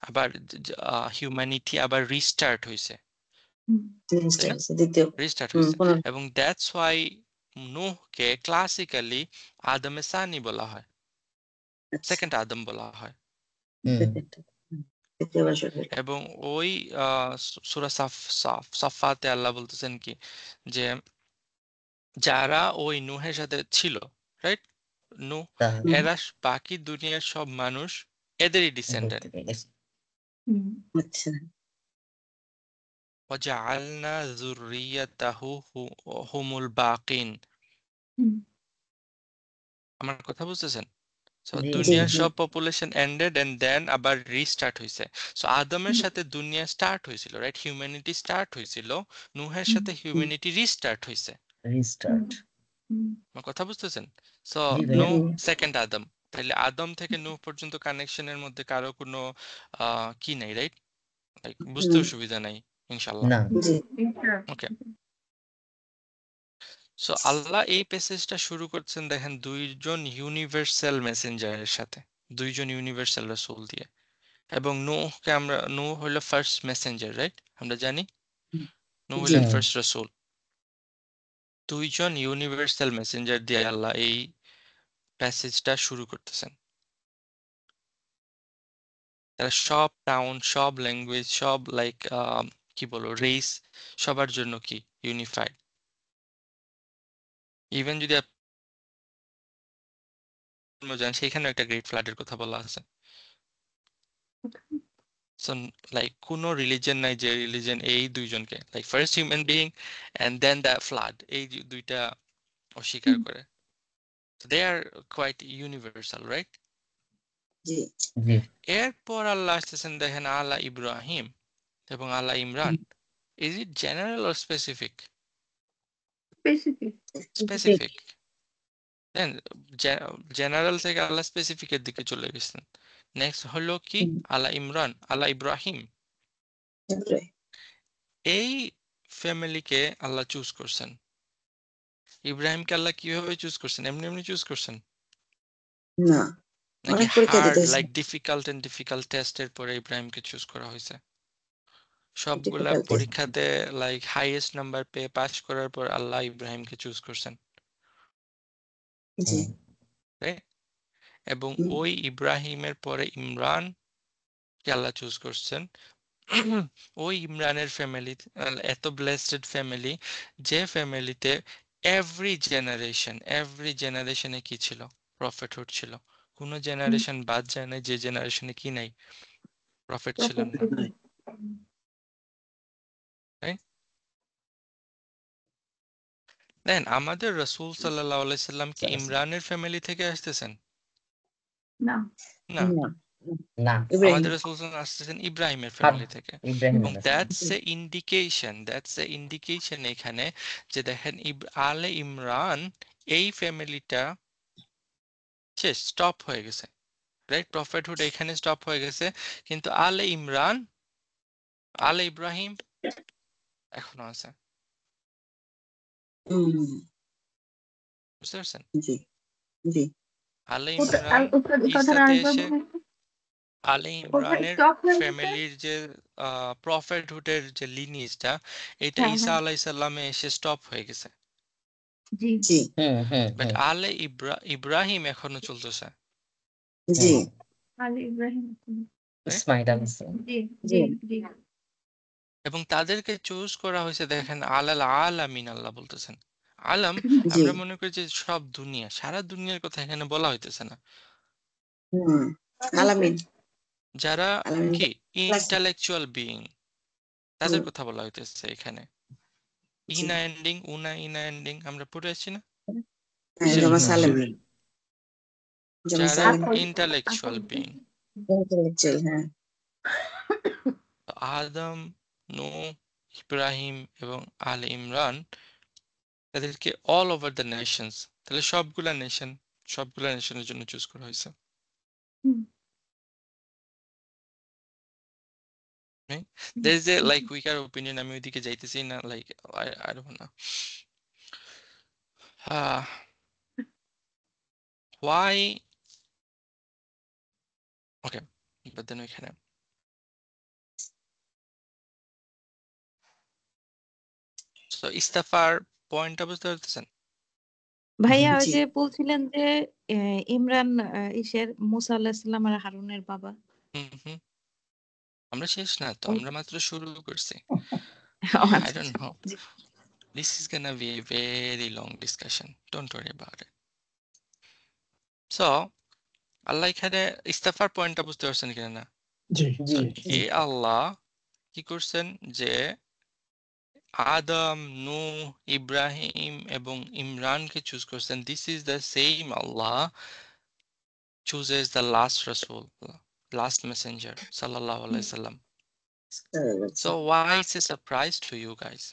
আবার হিউম্যানিটি আবার রিস্টার্ট হয়েছে, হুম, তাই জিনিসটা না? হচ্ছে দ্বিতীয় রিস্টার্ট হয়েছে, পুনর এবং দ্যাটস ওয়াই নূহকে ক্লাসিক্যালি আদমে সানি বলা হয়, আচ্ছা সেকেন্ড আদম বলা হয়। হুম, দ্বিতীয় বছর হলো। এবং ওই সূরা সাফফাতে আল্লাহ বলতেছেন কি যে যারা ওই নূহের সাথে ছিল, রাইট? নূহ, তাহলে হুম, এরা বাকি দুনিয়ার সব মানুষ এদেরই এবার ডিসেন্ডেন্ট। থেকে গেছে। হুম, আচ্ছা وَجَعَلْنَا ذُرِّيَّتَهُ হুমুল বাকিন। হুম, আমার কথা বুঝতেছেন? সো জি জি দুনিয়ার জি সব পপুলেশন এন্ডেড এন্ড দেন আবার রিস্টার্ট হয়েছে। সো আদমের হুম, সাথে দুনিয়া স্টার্ট হয়েছিল, রাইট? হিউম্যানিটি স্টার্ট হয়েছিল, নূহের হুম, সাথে হুম, হিউম্যানিটি রিস্টার্ট হয়েছে। হুম, রিস্টার্ট। হুম, আমার কথা বুঝতেছেন? সো জি ভাইয়া। নূহ জি সেকেন্ড আদম, তাহলে আদম থেকে নূহ পর্যন্ত কানেকশনের মধ্যে কারো কোনো কি নাই, রাইট? লাইক বুঝতে হুম, অসুবিধা নাই ইনশাল্লাহ। না জি এটা, ওকে, সো আল্লাহ এই প্যাসেজটা শুরু করছেন দেখেন দুইজন ইউনিভার্সাল মেসেঞ্জারের সাথে, দুইজন ইউনিভার্সাল রাসূল দিয়ে, এবং নূহ হলো ফার্স্ট মেসেঞ্জার, রাইট? আমরা জানি নূহ জি হলেন হুম, ফার্স্ট রাসূল। দুইজন ইউনিভার্সাল মেসেঞ্জার দিয়ে আল্লাহ এই প্যাসেজটা শুরু করতেছেন। তারা সব টাউন, সব ল্যাঙ্গুয়েজ, সব লাইক কি বলবো রেস, সবার জন্য কি ইউনিফাইড। ইভেন যদি যান সেখানে একটা গ্রেট ফ্লাডের কথা বলা আছে। সো লাইক কোনো রিলিজন নাই যে রিলিজন এই দুইজনকে like first human being and then the flood এই দুইটা অস্বীকার করে। They are quite universal, right? জি জি এরপর আল্লাহ আসতেছেন দেখেন আলা ইব্রাহিম এবং আলা ইমরান। Is it general or specific? Specific. Specific. Then general থেকে আল্লাহ স্পেসিফিকের দিকে চলে গেছেন। নেক্সট হলো কি আলা ইমরান, আলা ইব্রাহিম। এই ফ্যামিলিকে আল্লাহ চুজ করছেন। ইব্রাহিমকে আল্লাহ কিভাবে চুজ করছেন? এমনি এমনি চুজ করছেন না, নাকি অনেক পরীক্ষা হার্ড দিতে হয়েছে। লাইক ডিফিকাল্ট টেস্টের পরে ইব্রাহিমকে চুজ করা হয়েছে? সবগুলা Difficult test. পরীক্ষাতে লাইক হাইয়েস্ট নাম্বার পেয়ে পাস করার পর আল্লাহ ইব্রাহিমকে চুজ করছেন, জি right? এবং হুম, ওই ইব্রাহিমের পরে ইমরান কে আল্লাহ চুজ করছেন। ওই ইমরানের ফ্যামিলি এত ব্লেসড ফ্যামিলি যে ফ্যামিলিতে এভরি জেনারেশনে কি ছিল? প্রফেটহুড ছিল। কোনো জেনারেশন বাদ যায় না যে জেনারেশনে কি নাই? প্রফেট ছিলেন না, right? দেন আমাদের রাসূল সাল্লাল্লাহু আলাইহি সাল্লাম কি ইমরানের ফ্যামিলি থেকে আসতেছেন? না, না, না না ইব্রাহিম আমাদের রাসূল সাল্লাল্লাহু আলাইহি ওয়াসাল্লাম আসতেছেন ইব্রাহিমের হাব ফ্যামিলি থেকে। ইব্রাহিম এবং আলাইহিস দ্যাটস এ ইন্ডিকেশন এখানে যে দেখেন আলে ইমরান এই ফ্যামিলিটা শেষ, স্টপ হয়ে গেছে, রাইট? প্রফেটহুড এখানে স্টপ হয়ে গেছে, কিন্তু আলে ইমরান, আলে ইব্রাহিম এখনো আছে। হুম, বুঝতে পারছেন? জি জি আলে ইমরান কথাটা ঈসাতে আরেকবার এসে বলেন তো। আলে কোথায় ইমরানের স্টপ হয়ে গেছে? ফ্যামিলির যে প্রফেটহুডের যে লিনিজটা এটা হ্যাঁ ঈসা হ্যাঁ, আলাইহিস সালামে এসে স্টপ হয়ে গেছে, জি জি বাট আলে ইব্রাহিম এখনো চলতেছে, জি আলী ইব্রাহিম। right? ইসমাইল আলাইহিস জি জি জি জি এবং তাদেরকে চুজ করা হয়েছে দেখেন আলাল আলামিন, আল্লাহ বলতেছেন আলম। জি আমরা মনে করি যে সব দুনিয়া, সারা দুনিয়ার কথা এখানে বলা হইতেছে না। হুম আলামিন যারা আলামিন কি ক্লাস ইন্টালেকচুয়াল বিইং তাদের কথা বলা হইতেছে এখানে। জি ইনা এন্ডিং আমরা পড়ে আসছি না? হ্যাঁ কিসের জমা উপর? সালেম জমা যারা সালেম ইন্টালেকচুয়াল বিইং, ইন্টেলেকচুয়াল হ্যাঁ আদম, নূহ, ইব্রাহিম এবং আলে ইমরান, তাদেরকে অল ওভার দ্য নেশনস, তাহলে সবগুলা নেশনের জন্য চুজ করা হয়েছে, right? There is a like weaker opinion, আমি ওইদিকে যাইতেছি না, like I don't know. Uh, why? Okay, but then ওইখানে so ইস্তাফার পয়েন্টটা বুঝতে পারতেছেন? ভাইয়া ওই জি যে বলছিলেন যে ইমরান ইসের মুসা আলাহিসাল্লাম আর হারুনের বাবা। হুম আমরা শেষ না তো, আমরা মাত্র শুরু করছি। ও I আচ্ছা don't know. G. This is gonna be a very long discussion. Don't worry about it. So, আল্লাহ এখানে ইস্তাফার পয়েন্টটা বুঝতে পারছেন কিনা না? জি So, জি এই আল্লাহ কি করছেন যে আদম, নূহ, ইব্রাহিম এবং ইমরানকে চুজ করছেন। This is the same Allah chooses the last Rasul, last messenger, sallallahu alaihi wasallam. So why is a surprise to you guys?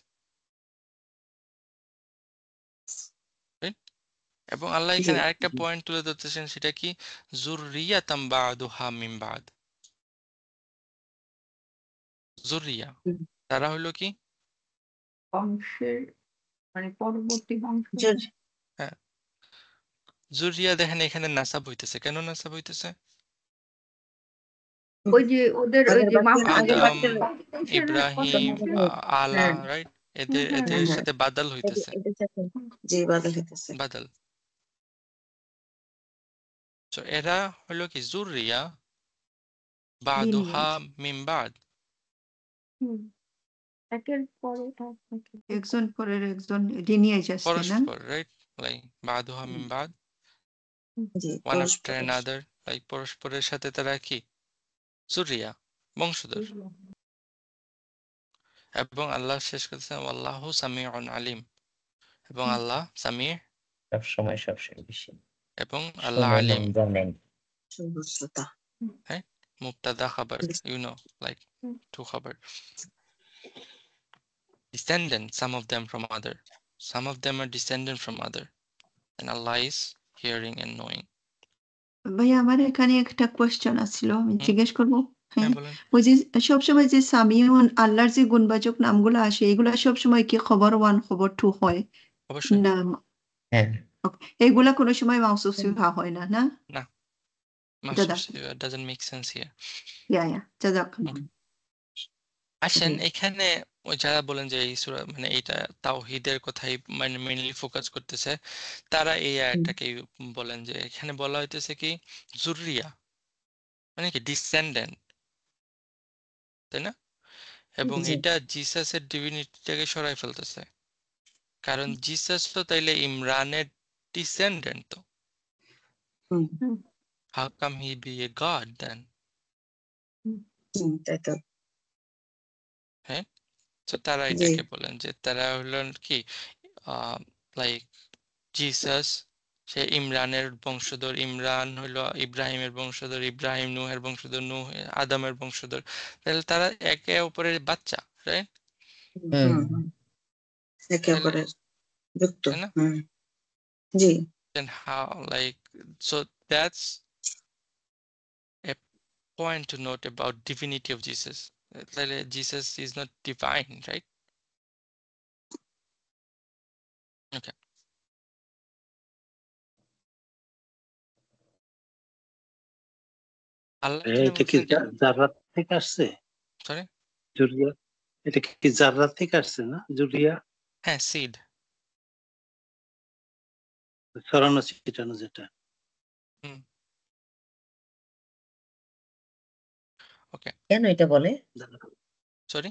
Right? এবং আল্লাহ জি এখানে আরেকটা পয়েন্ট তুলে ধরতেছেন, সেটা কি যুররিয়াতাম বা'দুহা মিন বা'দ। যুররিয়া হুম, তারা হলো কি? বংশের মানে পরবর্তী বংশ। জোর হ্যাঁ, যুররিয়া দেখেন এখানে নাসাব হইতেছে। কেন নাসাব হইতেছে? ওই যে ওদের ওই আগের যে বাচ্চার আগের আদম, বাচ্চার ইব্রাহিম, আলা, হ্যাঁ রাইট? হ্যাঁ হ্যাঁ এদের হ্যাঁ হ্যাঁ সাথে বাদাল হইতেছে, এদের সাথে জি বাদল হইতেছে বাদাল। So এরা হলো কি যুররিয়া বা'দুহা লিনিয়েজ মিন বা'দ। একের পরে থাকে। একজন পরের একজন লিনিয়েজ আসছে না পরস্পর, রাইট? লাইক বা'দুহা মিন বা'দ। জি ওয়ান আফটার পরস্পরের অ্যানাদার, লাইক পরস্পরের সাথে তারা কি জুরিয়া, বংশধর। এবং আল্লাহ শেষ করতেছেন আল্লাহু সামিউন আলিম, এবং আল্লাহ সামি সব সময় সবসময় বেশি এবং আল্লাহ শোনেন আলিম। and জানেন। সর্বশ্রোতা। হ্যাঁ, মুবতাদা খাবার, লাইক টু খাবার। Descendant, some of them from other. Some of them are descendant from other. And Allah is hearing and knowing. ভাইয়া আমার এখানে একটা কোয়েশ্চন আছিল, আমি হুম? জিজ্ঞেস করবো। হ্যাঁ হ্যাঁ, বলেন। ওই যে সবসময় যে সামিউন আল্লাহর যে গুণবাচক নামগুলো আসে, এগুলা সবসময় কি খবর 1 খবর 2 হয় অবশ্যই না? হ্যাঁ, এগুলা কোনো সময় মাউসুফ সিফা হয় না, না? না, দাদা, Mahsus doesn't make sense here. ইয়া জাযাকাল্লাহ। আসেন জি। এখানে ওই যারা বলেন যে এই সূরা মানে এটা তাওহীদের কথাই মানে মেইনলি ফোকাস করতেছে, তারা এই আয়াতটাকে বলেন যে এখানে বলা হইতেছে কি জুররিয়া মানে কি ডিসেন্ডেন্ট, তাই না? এবং জি। এটা জিসাসের ডিভিনিটিটাকে সরাই ফেলতেছে, কারণ জিসাস তো তাইলে ইমরানের ডিসেন্ডেন্ট, তো হুম, how come he be a god then? তাই তো। হ্যাঁ, তো তারা জি এটাকে বলেন যে তারা হলেন কি লাইক জিসাস সে ইমরানের বংশধর, ইমরান হলো ইব্রাহিমের বংশধর, ইব্রাহিম নূহের বংশধর, নূহ আদমের বংশধর, তাহলে তারা একে অপরের বাচ্চা, রাইট? হুম। একে তাহলে অপরের যুক্ত। তাই না? জি Then how, like, so that's a point to note about divinity of Jesus. Like, Jesus is not divine, right? Okay. আল্লাহ এখানে এটা কি বলছেন কি, জাররাত থেকে আসছে? সরি, জুরিয়া এটা কি জাররাত থেকে আসছে না? জুরিয়া হ্যাঁ সিড, ছড়ানো ছিটানো যেটা। হুম, ওকে, কেন এটা বলে? সরি,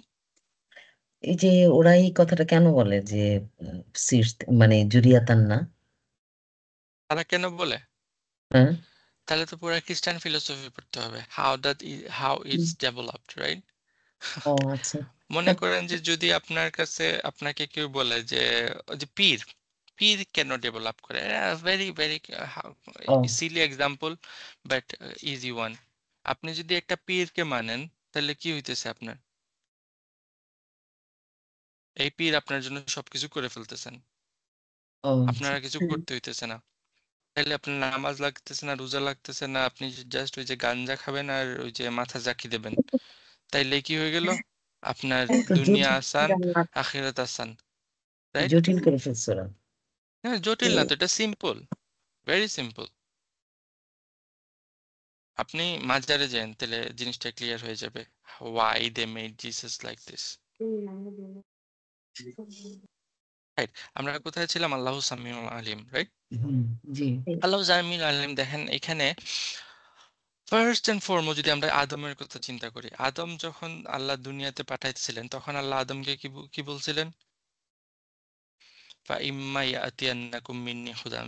এই যে ওরা এই কথাটা কেন বলে যে মানে জুরিয়াতান না? তারা কেন বলে? হ্যাঁ, তাহলে তো পুরো খ্রিস্টান ফিলোসফি পড়তে হবে, হাউ ইটস ডেভেলপড, রাইট? ও আচ্ছা। মনে করেন যে যদি আপনার কাছে আপনাকে কেউ বলে যে ওই যে পীর পীর কেন ডেভেলপ করে, very very uh silly example but easy one. আপনি যদি একটা পীরকে মানেন তাহলে কি হইতেছে আপনার, এই পীর আপনার জন্য সবকিছু করে ফেলতেছেন, ও আচ্ছা। আপনারা কিছু করতে হইতেছে না, তাহলে আপনার নামাজ লাগতেছে না, রোজা লাগতেছে না, আপনি জাস্ট ওই যে গাঞ্জা খাবেন আর ওই যে মাথা জাকি দেবেন, তাইলে কি হয়ে গেল আপনার তো দুনিয়া আসান আখিরাত আসান, রাইট? জটিল করে ফেলছে ওরা। হ্যাঁ, জটিল না তো, এটা সিম্পল, ভেরি সিম্পল। আপনি মাজারে যান তাহলে জিনিসটা ক্লিয়ার হয়ে যাবে, why they made Jesus like this, right? আমরা কোথায় ছিলাম? আল্লাহ সামিউল আলিম, রাইট? জি। আল্লাহ সামিউল আলিম, দেখেন এখানে ফার্স্ট এন্ড ফরমোস্ট যদি আমরা আদমের কথা চিন্তা করি, আদম যখন আল্লাহ দুনিয়াতে পাঠাইছিলেন তখন আল্লাহ আদমকে কি বলছিলেন? فإما يأتينكم مني هدى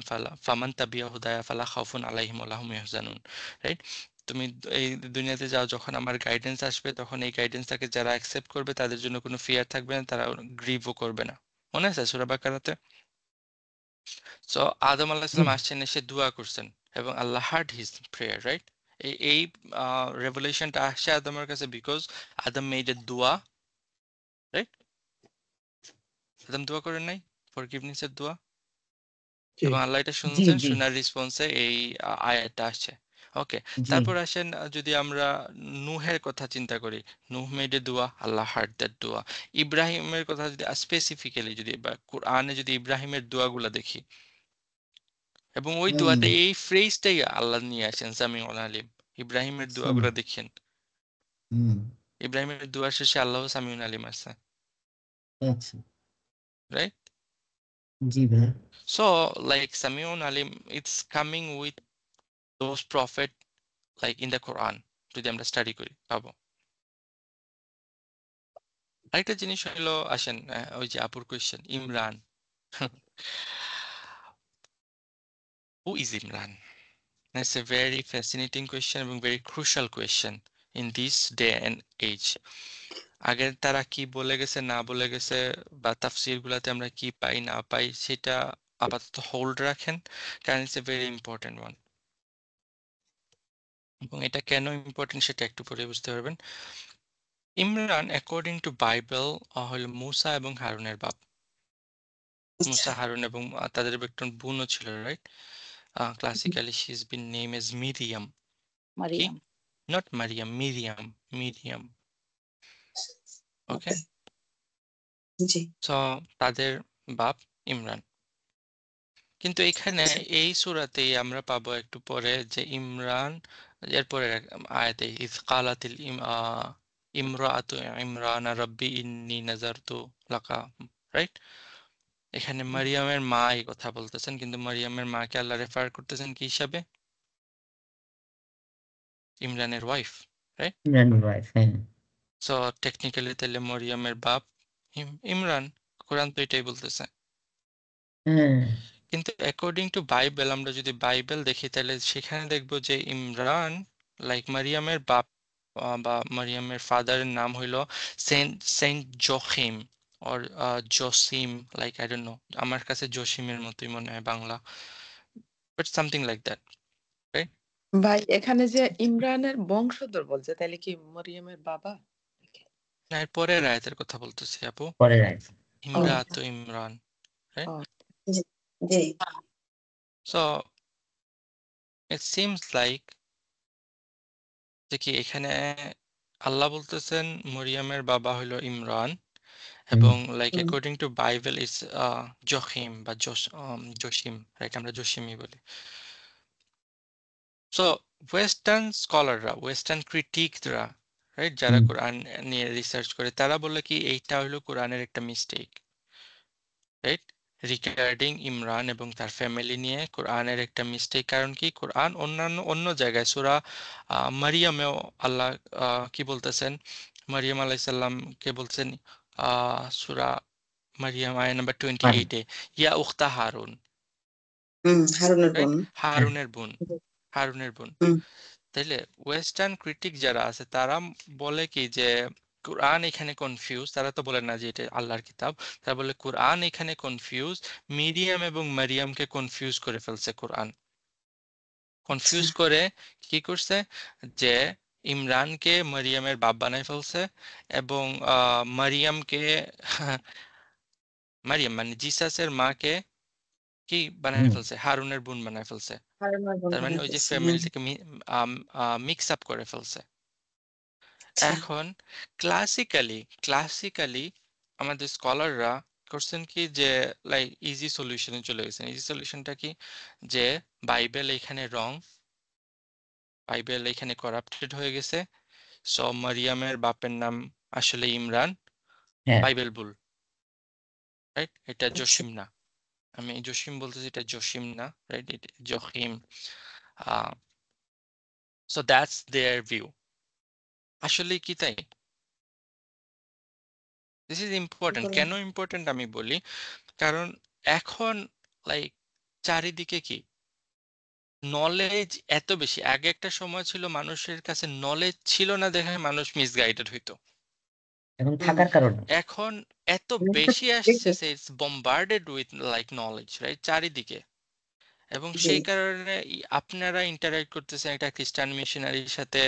فمن تبع هدايا فلا خوف عليهم ولا هم يحزنون, রাইট? তুমি এই দুনিয়াতে যাও, যখন আমার গাইডেন্স আসবে তখন এই গাইডেন্সটাকে যারা অ্যাকসেপ্ট করবে তাদের জন্য কোনো ফিয়ার থাকবে না, তারা গ্রিভও করবে না। মনে আছে সূরা বাকারাতে? সো আদম আলাইহিস সালাম আসছেন, এসে দোয়া করছেন এবং আল্লাহ হার্ড হিজ প্রেয়ার, রাইট? এই রেভেলেশনটা আসছে আদমের কাছে বিকজ আদম মেড এ দোয়া, রাইট? আদম দোয়া করেন নাই, ফরগিভনেসের দোয়া, এবং আল্লাহ এটা জি শুনছেন, জি শোনার রেসপন্সে এই আয়াতটা আসছে। ওকে, জি। তারপর আসেন যদি আমরা নূহের কথা চিন্তা করি, নূহ মেড এ দোয়া, আল্লাহ হার্ড দ্যাট দোয়া। ইব্রাহিমের কথা যদি স্পেসিফিক্যালি যদি বা কোরআনে যদি ইব্রাহিমের দোয়াগুলা দেখি, এবং ওই দোয়াতে এই ফ্রেজটাই আল্লাহ নিয়ে আসেন সামিউল আলিম। ইব্রাহিমের দোয়াগুলা দেখেন, ইব্রাহিমের দোয়া শেষে আল্লাহ সামিউল আলিম আছে, আচ্ছা। রাইট? জি ভাই। সো লাইক সামিউল আলিম it's coming with those prophet like in the Quran, যদি আমরা স্টাডি করি পাবো। আরেকটা জিনিস হলো, আসেন ওই যে আপুর question Imran, who is Imran? It's a very fascinating question এবং very crucial question in this day and age. আগে তারা কি বলে গেছে না বলে গেছে বা তাফসির গুলাতে আমরা কি পাই না পাই সেটা আপাতত হোল্ড রাখেন, কারণ it's a very important one. এবং এটা কেন ইম্পর্টেন্ট সেটা একটু পরে বুঝতে পারবেন। ইমরান অ্যাকর্ডিং টু বাইবেল হলো মুসা এবং হারুনের বাপ। আচ্ছা মুসা, হারুন এবং তাদের একজন বোনও ছিল, right? Classically she is been name as Miriam. কি? মারিয়াম। নট মারিয়াম, মিরিয়াম। Miriam, okay? ওকে জি সো তাদের বাপ ইমরান। কিন্তু এখানে এই সূরাতেই আমরা পাবো একটু পরে যে ইমরান, এরপরে আয়াতে ইজ কালাতিল ইমরাতু ইমরান রাব্বি ইন্নী নাযারতু লাকা, রাইট? এখানে মারিয়ামের মা এই কথা বলতেছেন, কিন্তু মারিয়ামের মাকে আল্লাহ রেফার করতেছেন কি হিসাবে? ইমরানের ওয়াইফ, রাইট? ইমরানের ওয়াইফ, হ্যাঁ। সো টেকনিক্যালি তাহলে মরিয়মের বাপ ইমরান, কোরআন তো এটাই বলতেছে। হ্যাঁ, কিন্তু অ্যাকর্ডিং টু বাইবেল, আমরা যদি বাইবেল দেখি তাহলে সেখানে দেখবো যে ইমরান লাইক মারিয়ামের বাপ বা মারিয়ামের ফাদারের নাম হইলো saint Joachim or Jasim, like I don't know, আমার কাছে জসিমের মতোই মনে হয় Bangla, but something like that, right? ভাই এখানে যে ইমরানের বংশধর বলছে তাহলে কি মরিয়মের বাবা? এর পরের আয়াতের কথা বলতেছি আপু, পরের আয়াত। ইমরাত ইমরান, রাইট? ও, জি জি সো ইট সিমস লাইক যে কি এখানে আল্লাহ বলতেছেন মরিয়মের বাবা হলো ইমরান, এবং like hmm, according to Bible is Joachim বা জসিম, রাইট? আমরা জসিমই বলি। সো ওয়েস্টার্ন স্কলাররা, ওয়েস্টার্ন ক্রিটিকরা, রাইট, যারা হুম, কোরআন নিয়ে রিসার্চ করে তারা বলে কি এইটা হলো কোরআনের একটা মিস্টেক, রাইট? রিগার্ডিং ইমরান এবং তার ফ্যামিলি নিয়ে কোরআনের একটা মিস্টেক। কারণ কি কোরআন অন্য জায়গায় সূরা মারিয়ামেও আল্লাহ কি বলতেছেন, মারিয়াম আলাইসাল্লামকে বলছেন সূরা মারিয়াম আয়াত নাম্বার 28-এ, ইয়া উখতা হারুন, হারুনের রাইট? বোন হারুনের বোন, হারুনের বোন। হুম, তাইলে ওয়েস্টার্ন ক্রিটিক যারা আছে তারা বলে কি যে কোরআন এখানে কনফিউজ, তারা তো বলে না যে এটা আল্লাহর কিতাব, তারা বলে কোরআন এখানে কনফিউজ, মিরিয়াম এবং মারিয়ামকে কনফিউজ করে ফেলছে কোরআন। কনফিউজ আচ্ছা করে কি করছে যে ইমরানকে মারিয়ামের বাপ বানায় ফেলছে, এবং মারিয়ামকে মারিয়াম মানে জিসাসের মাকে কি বানায় ফেলছে, হারুনের বোন বানায় ফেলছে। হারুনের বোন তার মানে বানায় ওই যে ফেলছে ফ্যামিলিটাকে মিক্স আপ করে ফেলছে। আচ্ছা এখন ক্লাসিক্যালি আমাদের স্কলাররা করছেন কি যে লাইক ইজি সলিউশনে চলে গেছেন। ইজি সলিউশনটা কি, যে বাইবেল এখানে রং, বাইবেল এখানে করাপ্টেড হয়ে গেছে, সো মারিয়ামের বাপের নাম আসলে ইমরান, হ্যাঁ, বাইবেল ভুল, রাইট? এটা আচ্ছা জসিম না, আমি জসিম বলতেছি, এটা জসিম না, রাইট? এটা জহিম। So that's their view. আসলে কি তাই? This is important. বলেন কেন ইম্পর্টেন্ট আমি বলি, কারণ এখন লাইক চারিদিকে কি নলেজ এত বেশি। আগে একটা সময় ছিল মানুষের কাছে নলেজ ছিল না দেখে মানুষ মিসগাইডেড হইতো। এখন হুম থাকার কারণে। এখন এত বেশি আসছে, it's bombarded with like knowledge, right, চারিদিকে। এবং জি সেই কারণে আপনারা ইন্টারঅ্যাক্ট করতেছেন একটা খ্রিস্টান মিশনারির সাথে।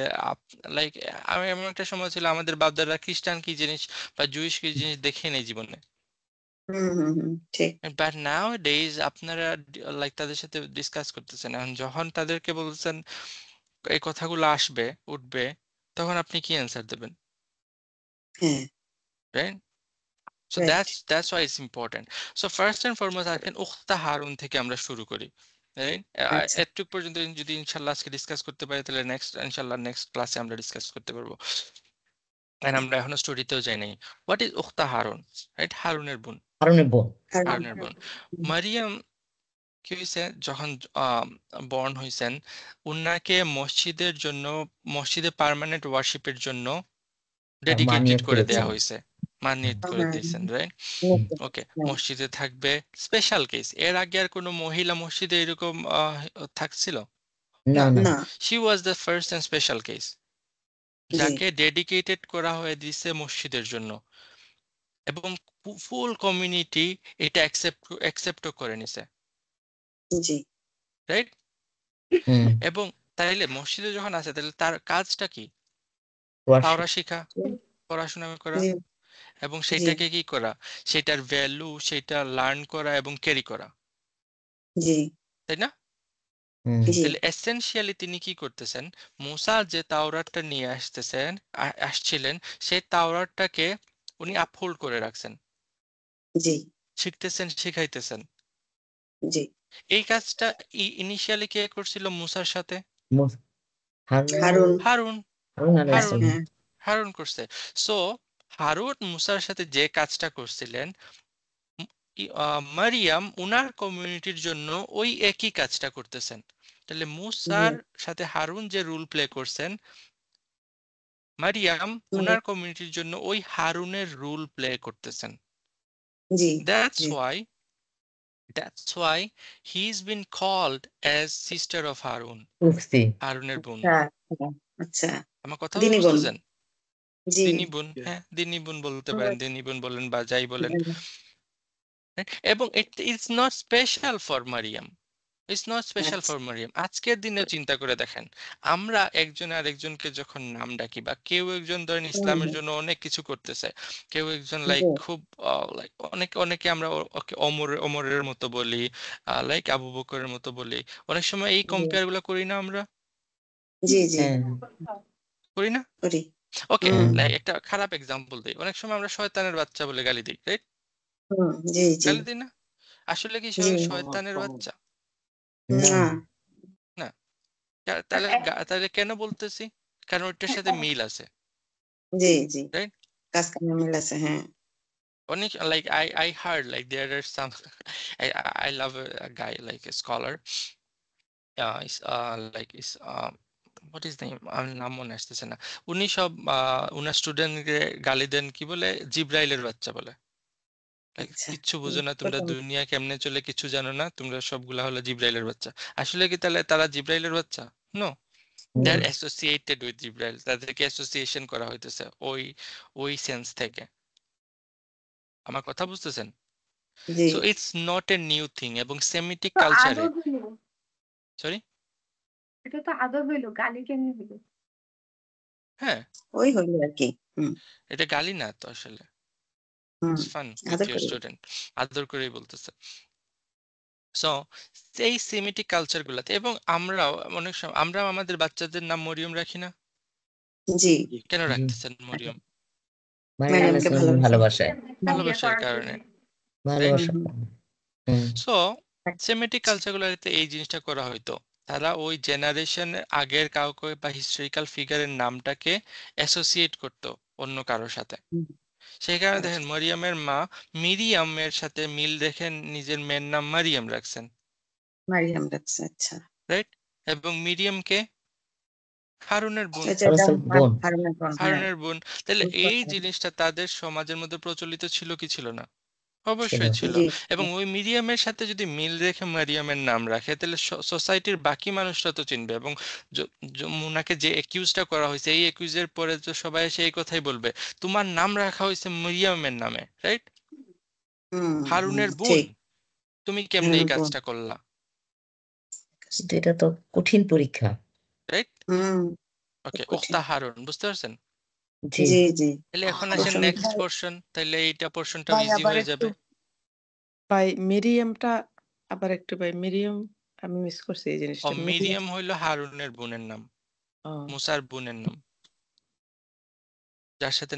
লাইক আমি এমন একটা সময় ছিল আমাদের বাপদাদা খ্রিস্টান কি জিনিস বা জুইশ কি জিনিস দেখে নেই জীবনে, ঠিক বাট নাও ডেজ আপনারা লাইক তাদের সাথে ডিসকাস করতেছেন। এখন যখন তাদেরকে বলছেন এই কথাগুলো আসবে উঠবে, তখন আপনি কি অ্যান্সার দেবেন, হ্যাঁ right? So right that's why it's important. So first and foremost আসেন উখতা হারুন থেকে আমরা শুরু করি, রাইট? আচ্ছা এতটুকু পর্যন্ত যদি ইনশাল্লাহ আজকে ডিসকাস করতে পারি তাহলে নেক্সট ক্লাসে আমরা ডিসকাস করতে পারবো। And আমরা এখনো স্টোরিতেও যাই নাই। হোয়াট ইজ উখতা হারুন, রাইট? হারুনের বোন, হারুনের বোন। হারুনের বোন। মারিয়াম কি হয়েছে যখন বর্ন হয়েছেন, উনাকে মসজিদের জন্য, মসজিদে পার্মানেন্ট ওয়ার্শিপের জন্য ডেডিকেটেড মানিয়ে করে দেয়া করেছেন। হয়েছে, মানিয়ে করে দিয়েছেন, রাইট? ওকে, হ্যাঁ মসজিদে থাকবে, স্পেশাল কেস। এর আগে আর কোনো মহিলা মসজিদে এরকম থাকছিল? না না, না না she was the first and special case, জি যাকে ডেডিকেটেড করা হয়ে দিছে মসজিদের জন্য, এবং ফুল কমিউনিটি এটা অ্যাকসেপ্টও করে নিছে, জি রাইট? হুম এবং তাইলে মসজিদে যখন আছে তাহলে তার কাজটা কি? ওয়ার্শিপ তাওরা শিখা, পড়াশোনা করা, জি এবং জি সেটাকে কি করা, সেটার ভ্যালু সেটা লার্ন করা এবং ক্যারি করা, জি তাই না? হুম জি তাহলে এসেনশিয়ালি তিনি কি করতেছেন, মুসা যে তাওরাতটা নিয়ে আসছিলেন, সেই তাওরাতটাকে উনি আপহোল্ড করে রাখছেন, জি শিখতেছেন, শিখাইতেছেন। জি এই কাজটা ইনিশিয়ালি কে করছিল মুসার সাথে? মুস- হারুন হারুন হারুন। হারুন আলাইহিস হারুন সালাম। হ্যাঁ হারুন করছে। সো হারুন মুসার সাথে যে কাজটা করছিলেন, মারিয়াম উনার কমিউনিটির জন্য ওই একই কাজটা করতেছেন। তাহলে জি মুসার সাথে হারুন যে রোল প্লে করছেন, মারিয়াম উনার কমিউনিটির জন্য ওই হারুনের রোল প্লে করতেছেন। জি দ্যাটস জি why he is been called as sister of হারুন, উফতি হারুনের বোন। আচ্ছা আচ্ছা আমার কথা দিনী বোন বুঝতেছেন? জি দিনী বোন, হ্যাঁ দিনী বোন বলতে পারেন, দিনী বোন বলেন বা যাই বলেন। এবং it's not special for Maryam, it's not special for Maryam. আজকের দিনেও চিন্তা করে দেখেন, আমরা একজন আরেকজনকে যখন নাম ডাকি, বা কেউ একজন ধরেন ইসলামের জন্য অনেক কিছু করতেছে, কেউ একজন লাইক খুব লাইক অনেকে আমরা ওকে অমরের মতো বলি, লাইক আবু বকরের মতো বলি, অনেক সময় এই কম্পেয়ার গুলো করি না আমরা? জি জি হ্যাঁ করি না? করি ওকে, হুম একটা খারাপ এক্সাম্পল দিই, অনেক সময় আমরা শয়তানের বাচ্চা বলে গালি দিই, রাইট? জি জি গালি দিই না? আসলে কি জি শয়তানের বাচ্চা? না না না। তাহলে তাহলে কেন বলতেছি? কারণ ওইটার সাথে মিল আছে, জি জি রাইট? কাজ কামে মিল আছে হ্যাঁ অনেক like I heard like there are some I love a guy like a scholar, is like is what is name, আমার নাম মনে আসতেছে না। উনি সব উনার স্টুডেন্টকে গালি দেন, কি বলে, জিব্রাইলের বাচ্চা বলে। Like, আচ্ছা কিচ্ছু বুঝো না তোমরা, প্রথম দুনিয়া কেমনে চলে কিছু জানো না, তোমরা সবগুলা হলো জিব্রাইলের বাচ্চা। আসলে কি তাহলে তারা জিব্রাইলের বাচ্চা? No, they are associated with জিব্রাইল, তাদেরকে অ্যাসোসিয়েশন করা হইতেছে ওই সেন্স থেকে। আমার কথা বুঝতেছেন? জি so it's not a new thing. এবং সেমিটিক তো কালচারে, আদর হইলো, সরি, এটা তো আদর হইলো, গালি কেন হইলো? হ্যাঁ, ওই হইলো আর কি হুম এটা গালি না তো আসলে, হুম ইটস ফান উইথ আদর ইউর করি স্টুডেন্ট, আদর করেই বলতেছে। সো সেই সেমিটিক কালচার গুলাতে, এবং আমরাও অনেক সময় আমরা আমাদের বাচ্চাদের নাম মরিয়ম রাখি না? জি কেন জি রাখতেছেন মরিয়ম? মারিয়াম ম্যাডামকে আলাইহিস সালাম ভালোবাসি ভালোবাসায় ইয়ে ভালোবাসার করার কারণে, জন্য। রাইট? ভালোবাসা হুম সো সেমিটিক কালচারগুলোতে এই জিনিসটা করা হইতো, তারা ওই জেনারেশনের আগের কাউকে বা হিস্টোরিক্যাল ফিগারের নামটাকে অ্যাসোসিয়েট করতো অন্য কারোর সাথে। হুম, সেই কারণে আচ্ছা দেখেন মরিয়মের মা মিরিয়ামের সাথে মিল রেখে নিজের মেয়ের নাম মারিয়াম রাখছেন, মারিয়াম রাখছে আচ্ছা রাইট? এবং মিরিয়ামকে হারুনের বোন, এটা এটা বোন হারুনের বোন হ্যাঁ হারুনের বোন। তাহলে বুঝতে এই পারছি। জিনিসটা তাদের সমাজের মধ্যে প্রচলিত ছিল কি ছিল না? ছিল অবশ্যই ছিল। জি এবং ওই মিরিয়ামের সাথে যদি মিল রেখে মারিয়ামের নাম রাখে, তাহলে সোসাইটির বাকি মানুষরা তো চিনবে, এবং মুনাকে যে একিউজটা করা হয়েছে, এই একিউজের পরে তো সবাই এসে এই কথাই বলবে, তোমার নাম রাখা হয়েছে মিরিয়ামের নামে, রাইট? হারুনের বোন, ঠিক তুমি কেমনে এই হারুনের বোন কাজটা করলা, কিন্তু এটা তো কঠিন পরীক্ষা রাইট? হুম ওকে, খুব কঠিন উখতা হারুন, বুঝতে পারছেন? জি জি জি তাহলে এখন আসেন প্রথম নেক্সট পোর্শন, তাহলে এইটা পোর্শনটাও ভাই ইজি আবার হয়ে একটু যাবে। ভাই মিরিয়ামটা আবার একটু ভাই মিরিয়াম আমি মিস করছি এই ও, জিনিসটা মিরিয়াম মিরিয়াম হইলো হারুনের বোনের নাম, ও মুসার বোনের নাম, যার সাথে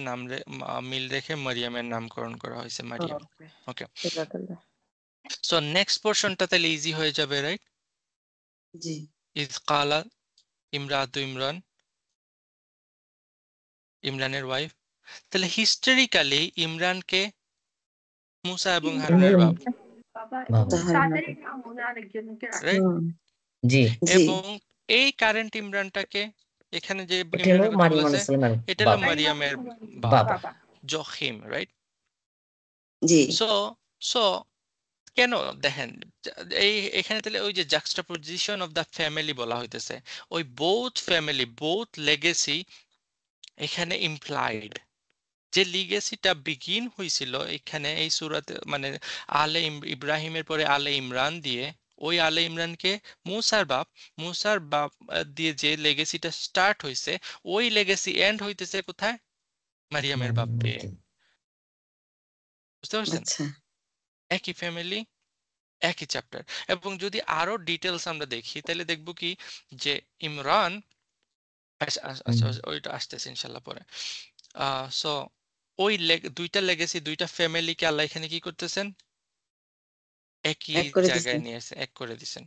মিল রেখে মারিয়ামের নামকরণ করা হয়েছে মারিয়াম। ওকে ওকে, তাহলে সো নেক্সট পোর্শনটা তাহলে ইজি হয়ে যাবে, রাইট? জি ইজ কালা ইমরাতু ইমরান, ইমরানের ওয়াইফ। তাহলে হিস্টোরিক্যালি ইমরানকে মুসা এবং হারুনের বাপ, বাবা এবং বাবা তাদের মনে আরেকজনকে রাখে। রাইট? জি জি এবং এই কারেন্ট ইমরানটাকে, এখানে যে এটা হলো ইমরানের কথা মারিয়াম বলেছে, আলাইহিস সালামের এটা হলো বাবা মারিয়ামের বাপ, বাবা বাবা জখিম, রাইট? জি সো সো কেন দেখেন এই এখানে তাহলে ওই যে জাক্সটাপোজিশন অফ দ্য ফ্যামিলি বলা হইতেছে, ওই বোথ ফ্যামিলি বোথ লেগেসি এখানে ইমপ্লাইড। যে লিগেসিটা বিগিন হয়েছিল এখানে এই সূরাতে মানে ইব্রাহিমের পরে আলে ইমরান দিয়ে, ওই আলে ইমরানকে মুসার বাপ দিয়ে যে লেগেসিটা স্টার্ট হয়েছে, ওই লেগেসি এন্ড হইতেছে কোথায়? মারিয়ামের বাপ দিয়ে। বুঝতে পারছেন? আচ্ছা একই ফ্যামিলি, একই চ্যাপ্টার। এবং যদি আরো ডিটেলস আমরা দেখি তাহলে দেখব কি যে ইমরান আচ্ছা ওইটা আসতেছে ইনশাল্লাহ পরে। সো ওই দুইটা লেগেসি দুইটা ফ্যামিলিকে আল্লাহ এখানে কি করতেছেন? একই এক করে জায়গায় দিছেন। নিয়ে এসে এক করে দিছেন।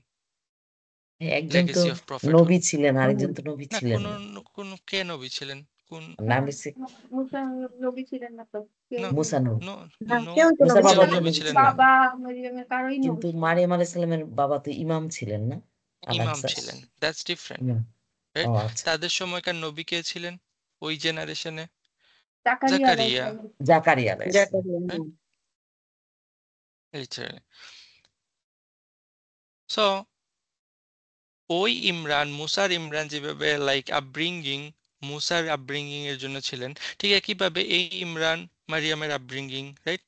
একজন তো লেগেসি অফ প্রফেটহুড। নবী ছিলেন, আরেকজন তো নবী না ছিলেন কোন না। কোন কে নবী ছিলেন? কোন নাম হচ্ছে মুসা নবী ছিলেন না তো, কেউ না মুসা নবী। নো না নো কেউ তো মুসার নবী বাবা ছিলেন তো না। নবী নবী ছিলেন ছিলেন না, না, বাবা মরিয়মের কারোই নবী কিন্তু ছিলেন না। মারিয়াম আলাইহিস সালামের বাবা তো ইমাম ছিলেন না, ইমাম আলাদা ছিলেন। দ্যাটস ডিফারেন্ট, ইমাম। ও রাইট? আচ্ছা, তাদের সময়কার নবী কে ছিলেন ওই জেনারেশনে? জাকারিয়া আলাইহিস জাকারিয়া, সালাম। জাকারিয়া আলাইহিস সালাম। জাকারিয়া, রাইট? হ্যাঁ। লিটারালি। সো ওই মুসার ইমরান যেভাবে লাইক মুসার আপব্রিঙ্গিং এর জন্য ছিলেন, ঠিক একইভাবে এই ইমরান মারিয়ামের আপব্রিঙ্গিং, রাইট?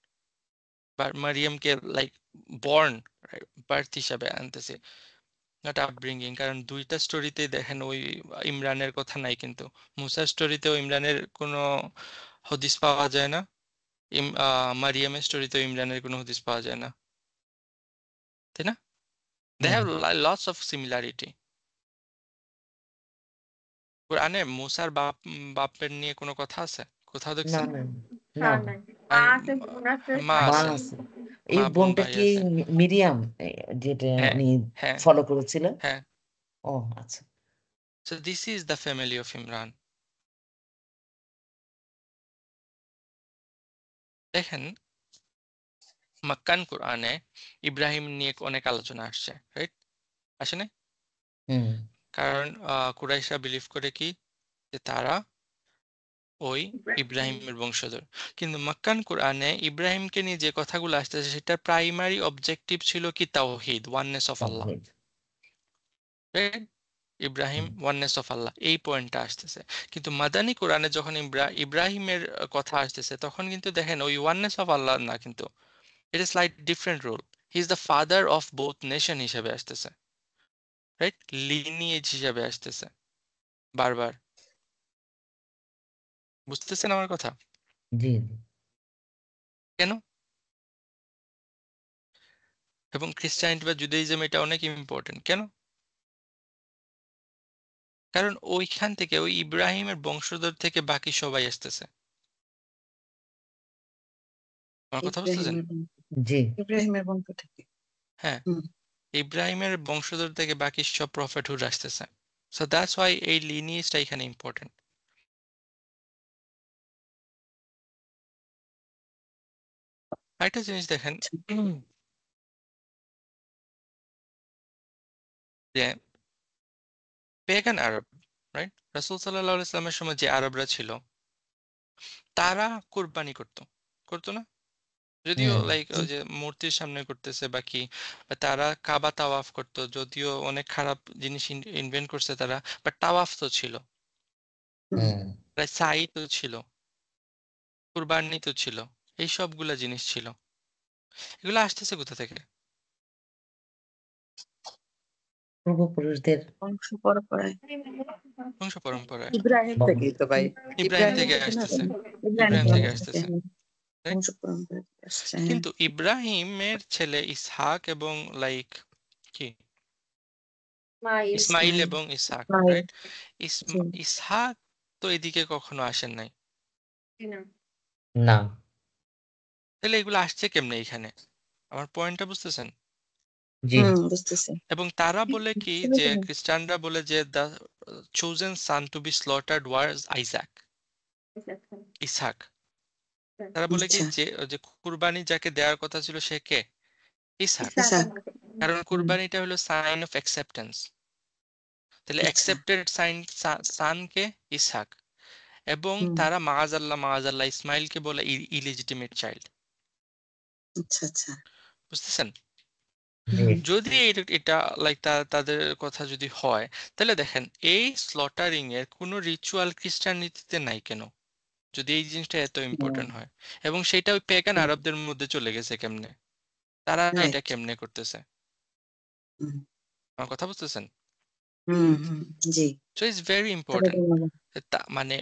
বা মারিয়ামকে লাইক বর্ন বার্থ হিসাবে আনতেছে, নট আপব্রিঙ্গিং। কারণ দুইটা স্টোরিতেই দেখেন ওই ইমরানের কথা নাই, কিন্তু মুসার স্টোরিতেও ইমরানের কোনো হদিস পাওয়া যায় না, মারিয়ামের স্টোরিতেও ইমরানের কোনো হদিস পাওয়া যায় না, তাই না? They have lots of similarity. কোরআনে মুসার বাপের নিয়ে কোনো কথা আছে কোথাও না দেখছেন? না না না, না, মা আর আছে, বোন আছে, মা ভাই মা আছে, আছে। আছে। এই মা বোন বোনটা ভাই কি আছে। মিরিয়াম, যেটা হ্যাঁ উনি হ্যাঁ ফলো করেছিলেন? হ্যাঁ। ও আচ্ছা, so this is the family of Imran. দেখেন মাক্কান কোরআনে ইব্রাহিম নিয়ে অনেক আলোচনা আসছে, রাইট? আসে না? হুম কারণ কুরাইশরা বিলিভ করে কি যে তারা ওই ইব্রাহিমের বংশধর। কিন্তু মাক্কান কোরআনে ইব্রাহিমকে নিয়ে যে কথাগুলো আসতেছে সেটা প্রাইমারি অবজেক্টিভ ছিল কি? তাওহীদ, ওয়াননেস অফ আল্লাহ, তাওহীদ। রাইট? ইব্রাহিম হুম, ওয়াননেস অফ আল্লাহ, এই পয়েন্টটা আসতেছে। কিন্তু মাদানী কোরআনে যখন ইব্রাহিমের কথা আসতেছে তখন কিন্তু দেখেন ওই ওয়াননেস অফ আল্লাহ না, কিন্তু এটা slight different role. He is the father of both nation হিসেবে আসতেছে, রাইট? লিনিয়েজ হিসেবে আসতেছে বারবার। বুঝতেছেন আমার কথা? জি জি। কেন? এবং খ্রিস্টানিটি বা জুদাইজম এটা অনেক ইম্পর্টেন্ট কেন? কারণ ওইখান থেকে ওই ইব্রাহিমের বংশধর থেকে বাকি সবাই আসতেছে। আমার কথা বুঝতেছেন? জি ইব্রাহিমের বংশ থেকে। হ্যাঁ, হুম। ইব্রাহিমের বংশধর থেকে বাকি সব প্রফেটহুড আসতেছে। সো দ্যাটস ওয়াই এই লিনিয়েজটা এখানে ইম্পর্টেন্ট। আরেকটা জিনিস দেখেন যে পেগান আরব, রাইট? রাসূল সাল্লাল্লাহু আলাইহি ওয়াসাল্লামের সময় যে আরবরা ছিল তারা কুরবানি করতো না? যদিও হুম লাইক ওই যে মূর্তির সামনে করতেছে বা কি, বা তারা কাবা তাওয়াফ করতো, যদিও অনেক খারাপ জিনিস ইনভেন্ট করছে তারা, বাট তাওয়াফ তো ছিল, হুম। সাই তো ছিল, কুরবানি তো ছিল, এই সবগুলা জিনিস ছিল। এগুলো আসতেছে কোথা থেকে? পূর্বপুরুষদের বংশ পরম্পরায়। বংশ পরম্পরায় ইব্রাহিম বং- থেকেই তো ভাই, ইব্রাহিম ইব্রাহিম থেকে থেকে না? আসতেছে, ইব্রাহিম ইব্রাহিম থেকে বংশ থেকে, আসতেছে, হ্যাঁ, রাইট? বংশ পরম্পরায় আসছে, হ্যাঁ। কিন্তু ইব্রাহিমের ছেলে ইসহাক এবং লাইক কি ইসমাইল ইসমাইল। এবং ইসহাক, ইসমাইল, রাইট? জি। ইসহাক তো এদিকে কখনো আসেন নাই, না। তাহলে এগুলো আসছে কেমনে এখানে? আমার পয়েন্টটা বুঝতেছেন? জি বুঝতেছি। এবং তারা বলে কি যে খ্রিস্টানরা বলে যে the chosen son to be slaughtered was ইসহাক। তারা বলে কি আচ্ছা। যে যে কুরবানি যাকে দেওয়ার কথা ছিল সে কে? ইসহাক। ইসহাক। কারণ কুরবানিটা হলো সাইন অফ অ্যাকসেপ্টেন্স। তাহলে আচ্ছা। অ্যাকসেপ্টেড সান কে? ইসহাক। এবং তারা মাআযাল্লাহ ইসমাইলকে বলে ইলিজিটিমেট চাইল্ড। আচ্ছা আচ্ছা। বুঝতেছেন? জি যদি এটা লাইক তাদের কথা যদি হয়, তাহলে দেখেন এই স্লটারিং এর কোনো রিচুয়াল খ্রিস্টানিটিতে নাই কেন, যদি এই জিনিসটা এত ইম্পর্টেন্ট হয়, এবং সেটা ওই পেগান আরবদের মধ্যে চলে গেছে কেমনে, তারা এটা রাইট কেমনে করতেছে, আমার কথা বুঝতেছেন? জি সো ইটস ভেরি তাহলে ইম্পর্টেন্ট। ধন্যবাদ। মানে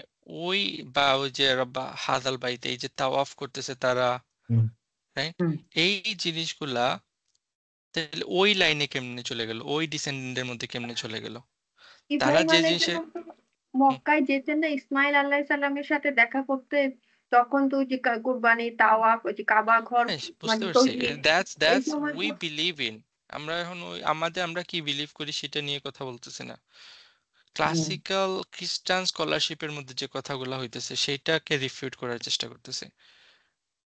ওই বা ওই যে হাদাল বাইতে এই যে তাওয়াফ করতেছে তারা, হুম, রাইট, হুম এই জিনিসগুলা তাহলে ওই লাইনে কেমনে চলে গেল, ওই ডিসেন্ডেন্টের মধ্যে কেমনে চলে গেল, তারা ইব্রাহিম যে জিনিসের আলাইসাল্লাম তো মক্কায় যেতেন না ইসমাইল আলাইসাল্লামের সাথে দেখা করতে, তখন তো ওই যে কুরবানি তাওয়াফ ওই যে কাবা ঘর হ্যাঁ বুঝতে মানে পারছি, তৈরি দ্যাটস এই দ্যাটস সময় উই বিলিভ ইন। আমরা এখন ওই আমরা কি বিলিভ করি সেটা নিয়ে কথা বলতেছি না, ক্লাসিক্যাল খ্রিস্টান স্কলারশিপের মধ্যে যে কথাগুলো হইতেছে সেটাকে রিফিউট করার চেষ্টা করতেছে।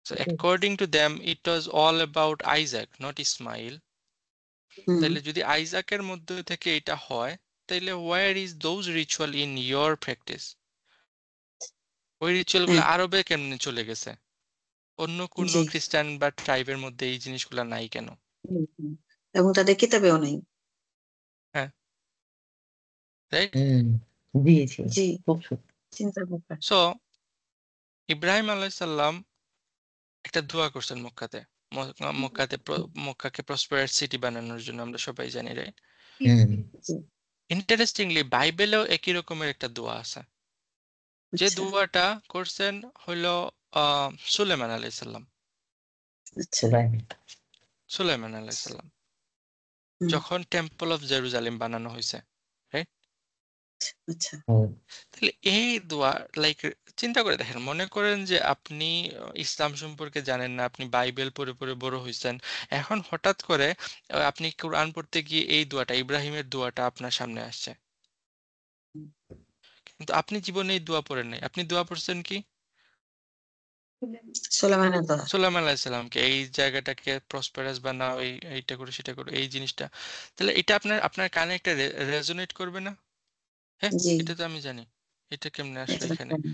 So according to them it was all about Isaac, not Ismail. তাহলে যদি আইজাকের মধ্যে থেকে এটা হয়, তাহলে where is those ritual in your practice? ওই রিচুয়াল গুলো আরবে কেমনে চলে গেছে, অন্য কোন জি খ্রিস্টান বা ট্রাইবের মধ্যে এই জিনিসগুলো নাই কেন? এবং তাদের কিতাবেও নাই। হ্যাঁ, রাইট। জি জি জি খুব সত্যি। চিন্তার ব্যাপার। সো ইব্রাহিম আলাইসাল্লাম একটা দোয়া করছেন মক্কাতে, মক্কাকে প্রসপারাস সিটি বানানোর জন্য, আমরা সবাই জানি, রাইট। হুম জি ইন্টারেস্টিংলি বাইবেলেও একই রকমের একটা দোয়া আছে, যে আচ্ছা দোয়াটা করছেন হলো সুলেমান আলাইসাল্লাম। আচ্ছা সুলাইমান। সুলেমান আলাইসাল্লাম হুম, যখন টেম্পল অফ জেরুজালেম বানানো হয়েছে, রাইট। আচ্ছা হুম, তাহলে এই দোয়া লাইক চিন্তা করে দেখেন, মনে করেন যে আপনি ইসলাম সম্পর্কে জানেন না, আপনি বাইবেল পড়ে পড়ে বড় হয়েছেন, এখন হঠাৎ করে আপনি কোরআন পড়তে গিয়ে এই দোয়াটা, ইব্রাহিমের দোয়াটা আপনার সামনে আসছে, কিন্তু আপনি জীবনে এই দোয়া পড়েন নাই, আপনি দোয়া পড়ছেন কি সুলেমানের দোয়া। সুলাইমান আলাইসাল্লামকে, এই জায়গাটাকে প্রসপারাস বানাও, এইটা করো সেটা করো, এই জিনিসটা। তাহলে এটা আপনার কানে একটা রেজোনেট করবে না? হ্যাঁ, জি এটা তো আমি জানি, এটা কেমনে আসলো এটা তো এখানে। জানি।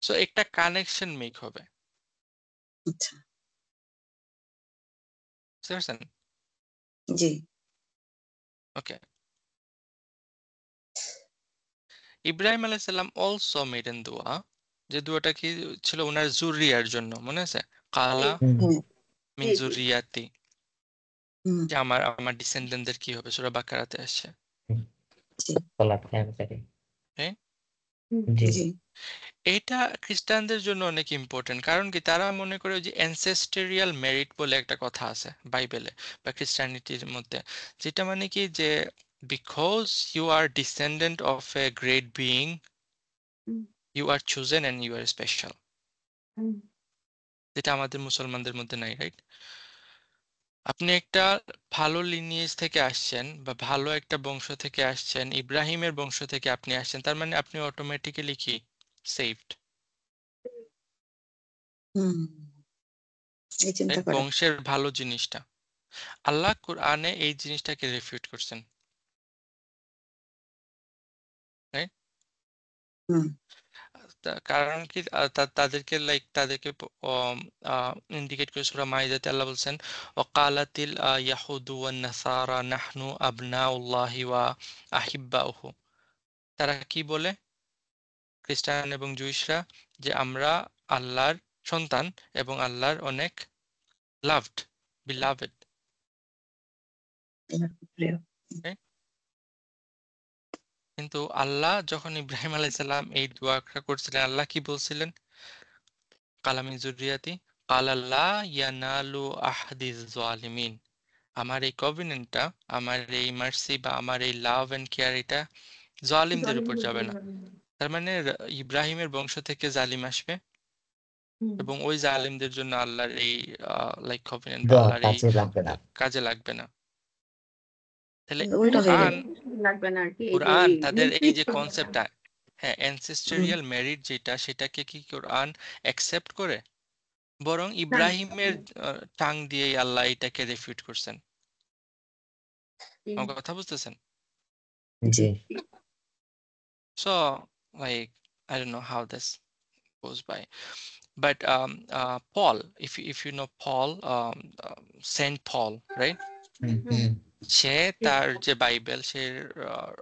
সো একটা কানেকশন মেক হবে, আচ্ছা বুঝতে পারছেন? জি ওকে, ইব্রাহিম আলাইসাল্লাম অলসো মেড এন দোয়া, যে দোয়াটা কি ছিল ওনার জুরিয়ার জন্য, মনে আছে? কালা হুম, হ্যাঁ মিন জুরিয়াতি, হুম যে আমার ডিসেন্ডেন্টদের কি হবে, সূরা বাকারাতে আসছে, হুম, জি সালাত কায়েম করে। হ্যাঁ। জি জি এটা খ্রিস্টানদের জন্য অনেক ইম্পর্টেন্ট, কারণ কি তারা মনে করে যে অ্যানসেস্টেরিয়াল মেরিট বলে একটা কথা আছে বাইবেলে বা খ্রিস্টানিটির মধ্যে, যেটা মানে কি যে because you are descendant of a great being you are chosen and you are special, যেটা আমাদের মুসলমানদের মধ্যে নাই, রাইট। আপনি একটা ভালো লিনিয়েজ থেকে আসছেন বা ভালো একটা বংশ থেকে আসছেন, ইব্রাহিমের বংশ থেকে আপনি আসছেন, তার মানে আপনি অটোমেটিক্যালি কি সেভড, হুম এই চিন্তা রাইট, করে। বংশের ভালো জিনিসটা। আল্লাহ কোরআনে এই জিনিসটাকে রিফিউট করছেন, রাইট। হুম কারণ কি তাদেরকে ইন্ডিকেট করে সূরা মাইদাতে আল্লাহ বলছেন ওয়াকালাতিল ইয়াহুদু ওয়ান নাসারা নাহনু আবনাউল্লাহি ওয়া আহিব্বাউহু, তারা কি বলে, খ্রিস্টান এবং জুইশরা, যে আমরা আল্লাহর সন্তান এবং আল্লাহর অনেক লাভড, বিলাভেড, প্রিয়। কিন্তু আল্লাহ যখন ইব্রাহিম আলাইসাল্লাম এই দোয়াটা করছিলেন, আল্লাহ কি বলছিলেন? কালামিন জুরিয়াতি কালা লা ইয়ানালু আহদিজ জালিমিন, আমার এই কভিনেন্টটা, আমার এই মার্সি বা আমার এই লাভ এন্ড কেয়ার, এটা জালিমদের উপর যাবে না। তার মানে ইব্রাহিমের বংশ থেকে জালিম আসবে এবং ওই জালিমদের জন্য আল্লাহর এই লাইক কভিনেন্ট বা দোয়া আল্লাহর এই কাজে লাগবে না। কাজে লাগবে না। তাহলে উল্টা হয়ে কোরআন গেল। লাগবে না আর কি, এই যে কোরআন তাদের এই যে নির্দিষ্ট কনসেপ্টটা, হ্যাঁ অ্যানসেস্টেরিয়াল মেরিট যেটা, সেটাকে কি কোরআন অ্যাকসেপ্ট করে? বরং ইব্রাহিমের টাং দিয়েই আল্লাহ এটাকে রিফিউট করছেন। আমার কথা বুঝতেছেন? জি So, like, I don't know how this goes by, but Paul, if you know Paul, Saint Paul, right? হুম হুম হুম সে তার যে বাইবেল সে আহ,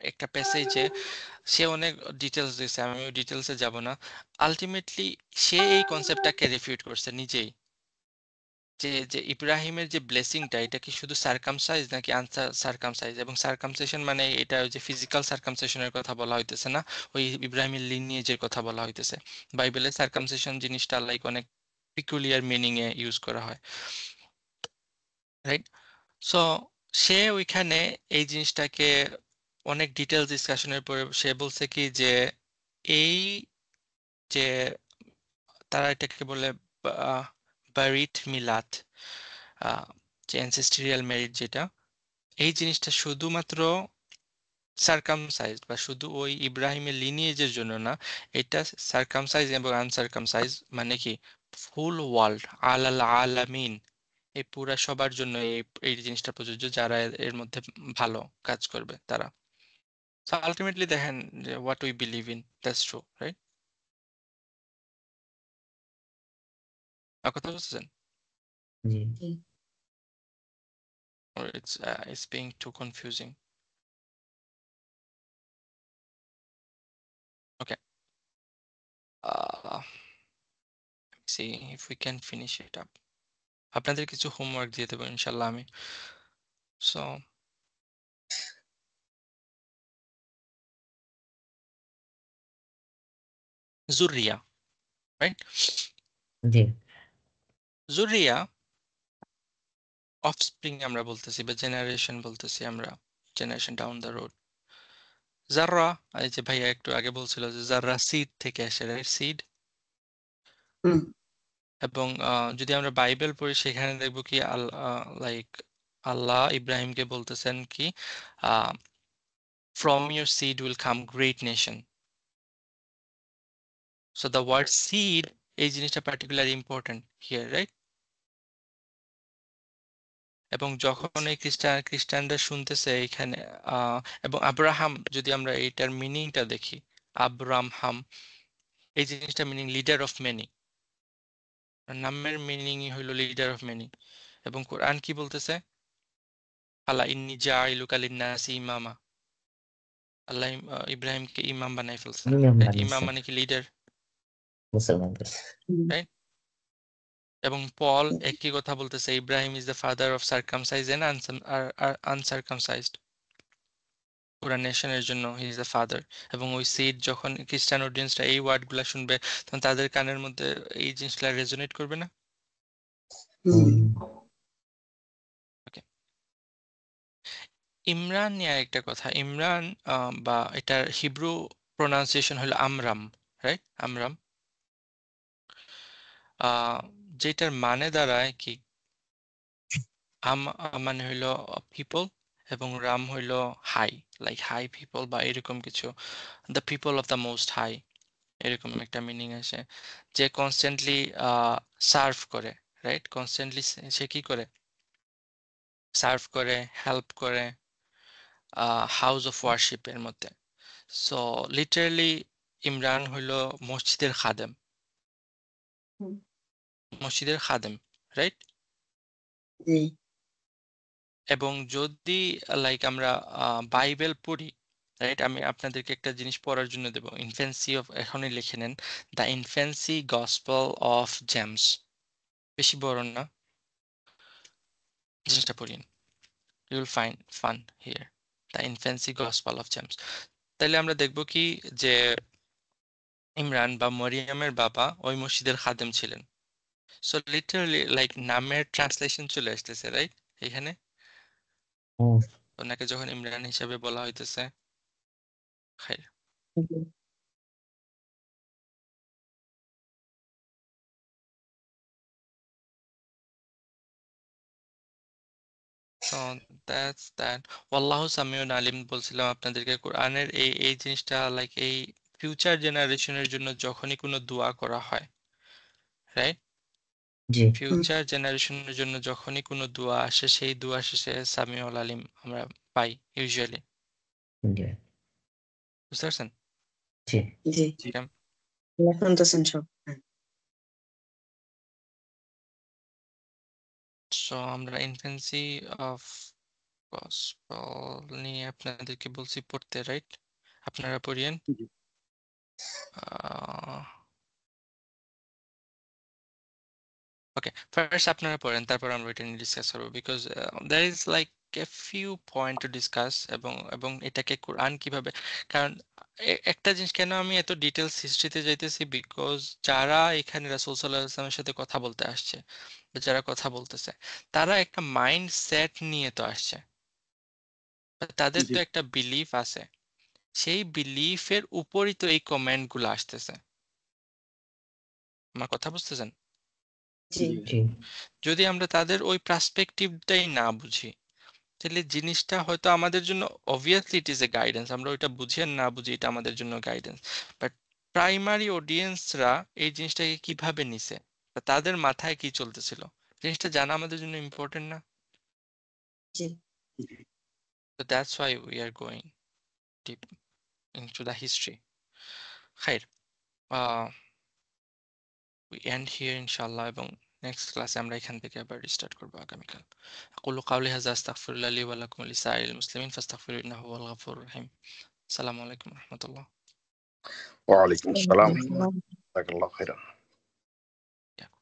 একটা প্যাসেজে সে অনেক ডিটেলস দিয়েছে, আমি ওই ডিটেলসে যাব না। আলটিমেটলি সে এই কনসেপ্টটাকে রিফিউট করছে নিজেই, যে যে ইব্রাহিমের যে ব্লেসিংটা এটা কি শুধু সার্কামসাইজ নাকি আনসার্কামসাইজ, এবং সার্কামসেশন মানে এটা ওই যে ফিজিক্যাল সার্কামসেশনের কথা বলা হইতেছে না, ওই ইব্রাহিমের লিনিয়েজের কথা বলা হইতেছে। বাইবেলে সার্কামসেশন জিনিসটা লাইক অনেক পিকুলিয়ার মিনিং এ ইউজ করা হয়, রাইট? সো সে ওইখানে এই জিনিসটাকে অনেক ডিটেলস ডিসকাশনের পরে সে বলছে কি যে এই যে তারা এটাকে বলে বারিট মিলাত, যে অ্যানসেস্ট্রিয়াল মেরিট, যেটা এই জিনিসটা শুধুমাত্র সার্কামসাইজড বা শুধু ওই ইব্রাহিমের লিনিয়েজের জন্য না, এটা সার্কামসাইজ এবং আনসার্কামসাইজ মানে কি ফুল ওয়ার্ল্ড, আলাল আলামিন, এই পুরা সবার জন্য এই এই জিনিসটা প্রযোজ্য, যারা এর মধ্যে ভালো কাজ করবে তারা। সো আলটিমেটলি দেখেন যে what we believe in that's true, right? আর কথা বুঝছেন? জি Or it's being too confusing? Okay. See if we can finish it up. আপনাদের কিছু হোমওয়ার্ক দিয়ে দেবো ইনশাল্লাহ আমি। সো জুরিয়া, রাইট? জি জুরিয়া অফস্প্রিং আমরা বলতেছি, বা জেনারেশন বলতেছি আমরা, জেনারেশন ডাউন দ্য রোড। জাররা, এই যে ভাইয়া একটু আগে বলছিল যে জাররা সিড থেকে আসে, রাইট? সিড। হুম এবং যদি আমরা বাইবেল পড়ি সেখানে দেখবো কি লাইক আল্লাহ ইব্রাহিমকে বলতেছেন কি from your seed will come great nation. So the word seed, এই জিনিসটা পার্টিকুলার ইম্পর্টেন্ট হিয়ার, রাইট? এবং যখন এই খ্রিস্টানরা শুনতেছে এখানে এবং আব্রাহাম, যদি আমরা এইটার মিনিংটা দেখি, আব্রাহাম এই জিনিসটা মিনিং লিডার অফ মেনি, নামের মিনিংই হইল লিডার অফ মেনি। এবং কোরআন কি বলতেছে? আল্লাহ ইন্নি জাইলুকা লিন্নাসি ইমামা, আল্লাহ ইব্রাহিমকে ইমাম বানাই ফেলছেন, ইমাম রাইট? ইমাম বানিয়েছেন মানে কি লিডার, মুসলমানদের। রাইট? এবং পল একই কথা বলতেছে, ইব্রাহিম is the father of circumcise and uncircumcised, পুরা নেশনের জন্য হি ইজ দ্য ফাদার। এবং ওই সিড যখন খ্রিস্টান অডিয়েন্সরা এই ওয়ার্ডগুলা শুনবে তখন তাদের কানের মধ্যে এই জিনিসগুলা রেজোনেট করবে না? হুম ওকে। ইমরান নিয়ে একটা কথা, ইমরান বা এটার হিব্রু প্রোনাউন্সিয়েশন হলো আমরাম, রাইট? আমরাম, যেটার মানে দাঁড়ায় কি মানে হইলো পিপল, এবং রাম হইলো হাই, লাইক হাই পিপল বা এরকম কিছু, the people of the most high, এরকম একটা মিনিং আসে। যে কনস্ট্যান্টলি সার্ভ করে, রাইট? কনস্ট্যান্টলি সে কি করে? সার্ভ করে, হেল্প করে হাউস অফ ওয়ার্শিপের মধ্যে। সো লিটারালি ইমরান হইল মসজিদের খাদেম, হুম মসজিদের খাদেম, রাইট? জি এবং যদি লাইক আমরা বাইবেল পড়ি, রাইট, আমি আপনাদেরকে একটা জিনিস পড়ার জন্য দেবো, ইনফ্যান্সি অফ, এখনই লিখে নেন, the infancy gospel of James. বেশি বড় না, জিনিসটা পড়িন, you will find fun here, the infancy gospel of James. তাইলে আমরা দেখব কি যে ইমরান বা মরিয়মের বাবা ওই মসজিদের খাদেম ছিলেন। সো লিটারালি লাইক নামের ট্রান্সলেশন চলে আসতেছে, রাইট? এখানে হুম ওনাকে যখন ইমরান হিসাবে বলা হইতেছে, খাইর। So that's that. ওয়াল্লাহু সামিউন আলিম বলছিলাম আপনাদেরকে, কোরআনের এই এই জিনিসটা লাইক এই ফিউচার জেনারেশনের জন্য যখনই কোনো দোয়া করা হয়, রাইট? জি হুম ফিউচার জেনারেশনের জন্য যখনই কোনো দোয়া আসে সেই দোয়া শেষে সামিউল আলিম আমরা পাই ইউজুয়ালি। জি বুঝতে পারছেন? জি জি কেমন? শুনতেছেন সব। হ্যাঁ সো আমরা ইনফ্যান্সি অফ গসপেল নিয়ে আপনাদেরকে বলছি পড়তে, রাইট? আপনারা পড়িয়েন। জি। ওকে, ফার্স্ট আপনারা পড়েন, তারপর আমরা এটা নিয়ে ডিসকাস করবো, because there is like a few point to discuss. এবং এটাকে কোরআন কিভাবে, কারণ একটা জিনিস কেন আমি এত ডিটেলস হিস্ট্রিতে যাইতেছি, বিকজ যারা এখানে রাসূল সাল্লাল্লাহু আলাইহি ওয়াসাল্লামের সাথে কথা বলতে আসছে বা যারা কথা বলতেছে, তারা একটা মাইন্ড সেট নিয়ে তো আসছে, বা তাদের জি। তো একটা বিলিফ আছে, সেই বিলিফের উপরই তো এই কমেন্ট গুলো আসতেছে। আমার কথা বুঝতেছেন? জি জি। জি যদি আমরা তাদের ওই পার্সপেক্টিভটাই না বুঝি, তাহলে জিনিসটা হয়তো আমাদের জন্য obviously it is a guidance, আমরা ওইটা বুঝি আর না বুঝি এটা আমাদের জন্য গাইডেন্স, বাট প্রাইমারি অডিয়েন্সরা এই জিনিসটাকে কিভাবে নিছে বা তাদের মাথায় কি চলতেছিল, জিনিসটা জানা আমাদের জন্য ইম্পর্টেন্ট না? জি So that's why we are going deep into the history. Khair, we end here ইনশাআল্লাহ, এবং নেক্সট ক্লাসে আমরা এখান থেকে আবার রিস্টার্ট করবো আগামীকাল। আকুলু কাউলি হাযা আস্তাগফিরুল্লাহ লি ওয়া লাকুম ওয়া লিসাইরিল মুসলিমিন ফাস্তাগফিরুহু ইন্নাহু হুয়াল গফুরুর রহিম। আসসালামু আলাইকুম ওয়া রাহমাতুল্লাহ। ওয়ালাইকুম আসসালাম। আসসালামু আলাইকুম। জাযাকাল্লাহু খাইরান।